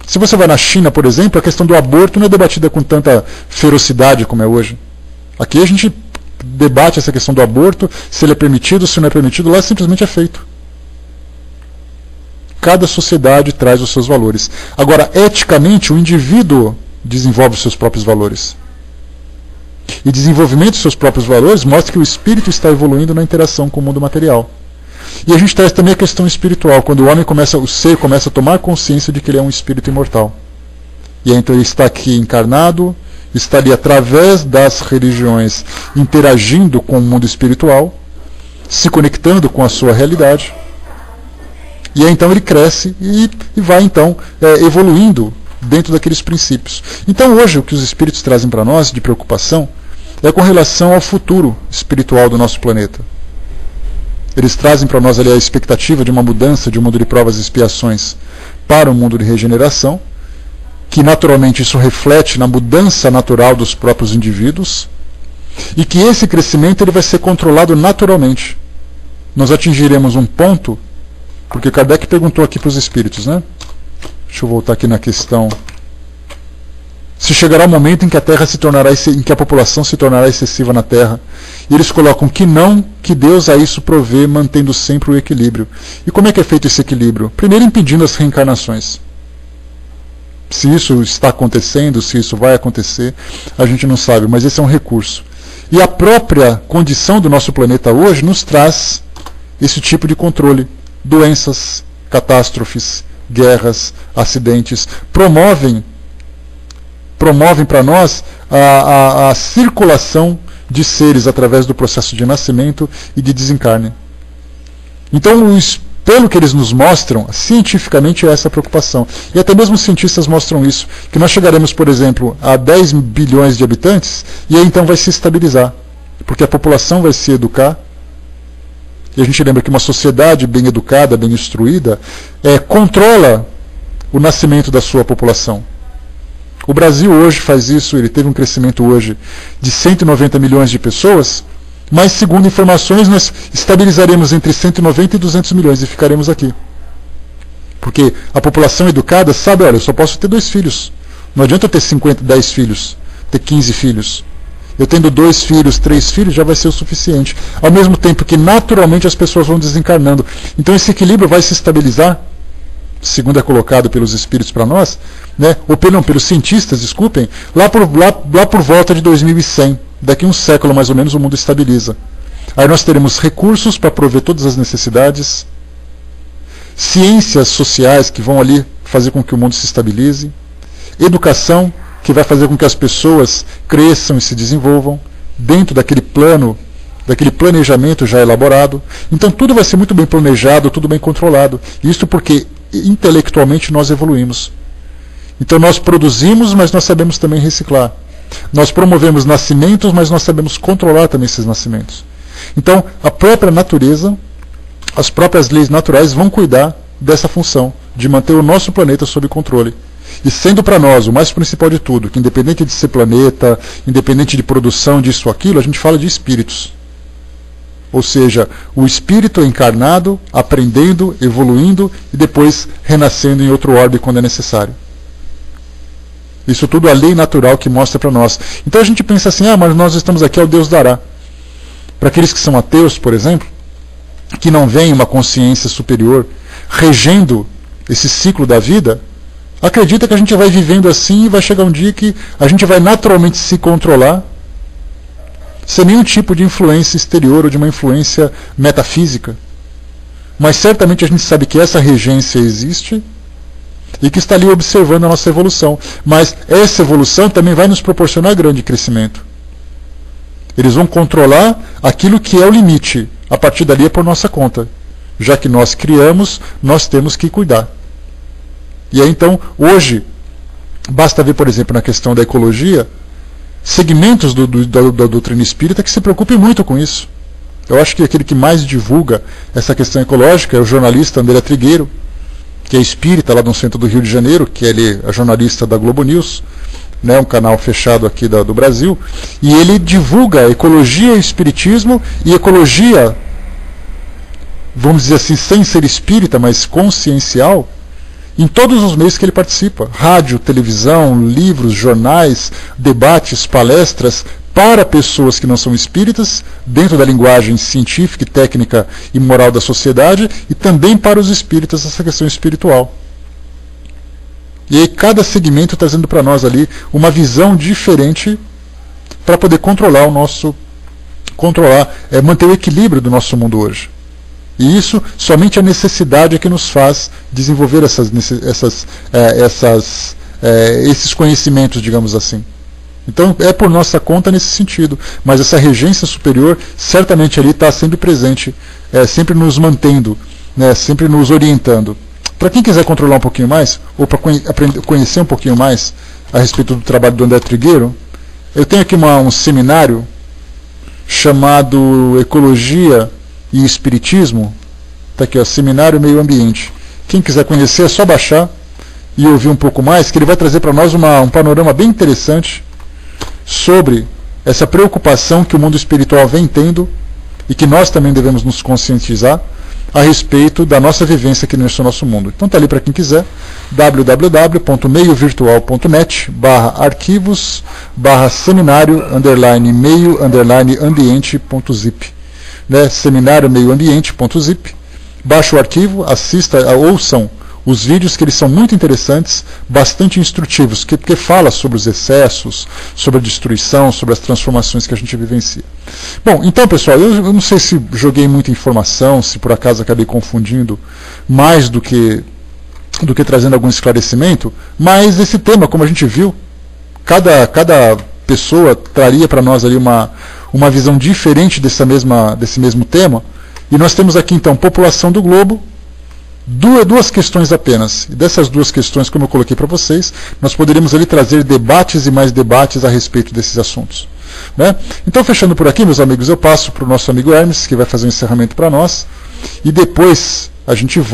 Se você vai na China, por exemplo, a questão do aborto não é debatida com tanta ferocidade como é hoje. Aqui a gente debate essa questão do aborto, se ele é permitido, se não é permitido, lá simplesmente é feito. Cada sociedade traz os seus valores. Agora, eticamente, o indivíduo desenvolve os seus próprios valores. E desenvolvimento dos seus próprios valores mostra que o espírito está evoluindo na interação com o mundo material. E a gente traz também a questão espiritual, quando o homem o ser começa a tomar consciência de que ele é um espírito imortal. E aí, então ele está aqui encarnado, está ali através das religiões, interagindo com o mundo espiritual, se conectando com a sua realidade. E aí então ele cresce e vai então evoluindo dentro daqueles princípios. Então hoje o que os espíritos trazem para nós de preocupação é com relação ao futuro espiritual do nosso planeta. Eles trazem para nós ali a expectativa de uma mudança de um mundo de provas e expiações para um mundo de regeneração, que naturalmente isso reflete na mudança natural dos próprios indivíduos, e que esse crescimento ele vai ser controlado naturalmente. Nós atingiremos um ponto, porque Kardec perguntou aqui para os espíritos, né? Deixa eu voltar aqui na questão. Se chegará o momento em que a Terra se tornará, em que a população se tornará excessiva na Terra. E eles colocam que não, que Deus a isso provê, mantendo sempre o equilíbrio. E como é que é feito esse equilíbrio? Primeiro impedindo as reencarnações. Se isso está acontecendo, se isso vai acontecer, a gente não sabe, mas esse é um recurso. E a própria condição do nosso planeta hoje nos traz esse tipo de controle. Doenças, catástrofes, guerras, acidentes, promovem para nós a circulação de seres através do processo de nascimento e de desencarne. Então, pelo que eles nos mostram, cientificamente é essa a preocupação. E até mesmo os cientistas mostram isso, que nós chegaremos, por exemplo, a 10 bilhões de habitantes, e aí então vai se estabilizar, porque a população vai se educar. E a gente lembra que uma sociedade bem educada, bem instruída, controla o nascimento da sua população. O Brasil hoje faz isso, ele teve um crescimento hoje de 190 milhões de pessoas, mas segundo informações nós estabilizaremos entre 190 e 200 milhões e ficaremos aqui. Porque a população educada sabe, olha, eu só posso ter 2 filhos. Não adianta eu ter 10 filhos, ter 15 filhos. Eu tendo 2 filhos, 3 filhos, já vai ser o suficiente. Ao mesmo tempo que naturalmente as pessoas vão desencarnando. Então esse equilíbrio vai se estabilizar, segundo é colocado pelos espíritos para nós, né? Ou pelos cientistas, desculpem, lá por volta de 2100. Daqui um século mais ou menos o mundo estabiliza. Aí nós teremos recursos para prover todas as necessidades, ciências sociais que vão ali fazer com que o mundo se estabilize, educação que vai fazer com que as pessoas cresçam e se desenvolvam dentro daquele plano daquele planejamento já elaborado. Então tudo vai ser muito bem planejado, tudo bem controlado. Isso porque intelectualmente nós evoluímos. Então nós produzimos, mas nós sabemos também reciclar. Nós promovemos nascimentos, mas nós sabemos controlar também esses nascimentos. Então a própria natureza, as próprias leis naturais vão cuidar dessa função, de manter o nosso planeta sob controle. E sendo para nós o mais principal de tudo, que independente de ser planeta, independente de produção disso ou aquilo, a gente fala de espíritos. Ou seja, o espírito encarnado, aprendendo, evoluindo e depois renascendo em outro orbe quando é necessário. Isso tudo é a lei natural que mostra para nós. Então a gente pensa assim, mas nós estamos aqui ao Deus dará. Para aqueles que são ateus, por exemplo, que não veem uma consciência superior regendo esse ciclo da vida, acredita que a gente vai vivendo assim e vai chegar um dia que a gente vai naturalmente se controlar sem nenhum tipo de influência exterior ou de uma influência metafísica. Mas certamente a gente sabe que essa regência existe e que está ali observando a nossa evolução. Mas essa evolução também vai nos proporcionar grande crescimento. Eles vão controlar aquilo que é o limite. A partir dali é por nossa conta. Já que nós criamos, nós temos que cuidar. E aí então, hoje, basta ver, por exemplo, na questão da ecologia, segmentos da doutrina espírita que se preocupem muito com isso. Eu acho que aquele que mais divulga essa questão ecológica é o jornalista André Trigueiro, que é espírita lá no centro do Rio de Janeiro, que ele é jornalista da Globo News, né, um canal fechado aqui do Brasil, e ele divulga ecologia e espiritismo, e ecologia, vamos dizer assim, sem ser espírita, mas consciencial, em todos os meios que ele participa. Rádio, televisão, livros, jornais, debates, palestras, para pessoas que não são espíritas, dentro da linguagem científica, técnica e moral da sociedade, e também para os espíritas essa questão espiritual. E aí cada segmento trazendo para nós ali uma visão diferente para poder controlar manter o equilíbrio do nosso mundo hoje. E isso, somente a necessidade é que nos faz desenvolver esses conhecimentos, digamos assim. Então é por nossa conta nesse sentido, mas essa regência superior certamente ali está sempre presente, sempre nos mantendo, né, sempre nos orientando. Para quem quiser controlar um pouquinho mais, ou para conhecer um pouquinho mais a respeito do trabalho do André Trigueiro, eu tenho aqui um seminário chamado Ecologia e Espiritismo. Está aqui, Seminário Meio Ambiente. Quem quiser conhecer é só baixar e ouvir um pouco mais, que ele vai trazer para nós um panorama bem interessante sobre essa preocupação que o mundo espiritual vem tendo e que nós também devemos nos conscientizar a respeito da nossa vivência aqui nesse nosso mundo. Então está ali para quem quiser, www.meiovirtual.net/arquivos/seminário_meio_ambiente.zip, né? Seminário-meioambiente.zip. Baixa o arquivo, assista, ouçam os vídeos, que eles são muito interessantes, bastante instrutivos, porque fala sobre os excessos, sobre a destruição, sobre as transformações que a gente vivencia. Bom, então pessoal, eu não sei se joguei muita informação, se por acaso acabei confundindo mais do que trazendo algum esclarecimento, mas esse tema, como a gente viu, cada pessoa traria para nós ali uma visão diferente desse mesmo tema, e nós temos aqui então população do globo, duas questões apenas. E dessas duas questões, como eu coloquei para vocês, nós poderíamos ali trazer debates e mais debates a respeito desses assuntos, né? Então, fechando por aqui, meus amigos, eu passo para o nosso amigo Hermes, que vai fazer um encerramento para nós, e depois a gente volta.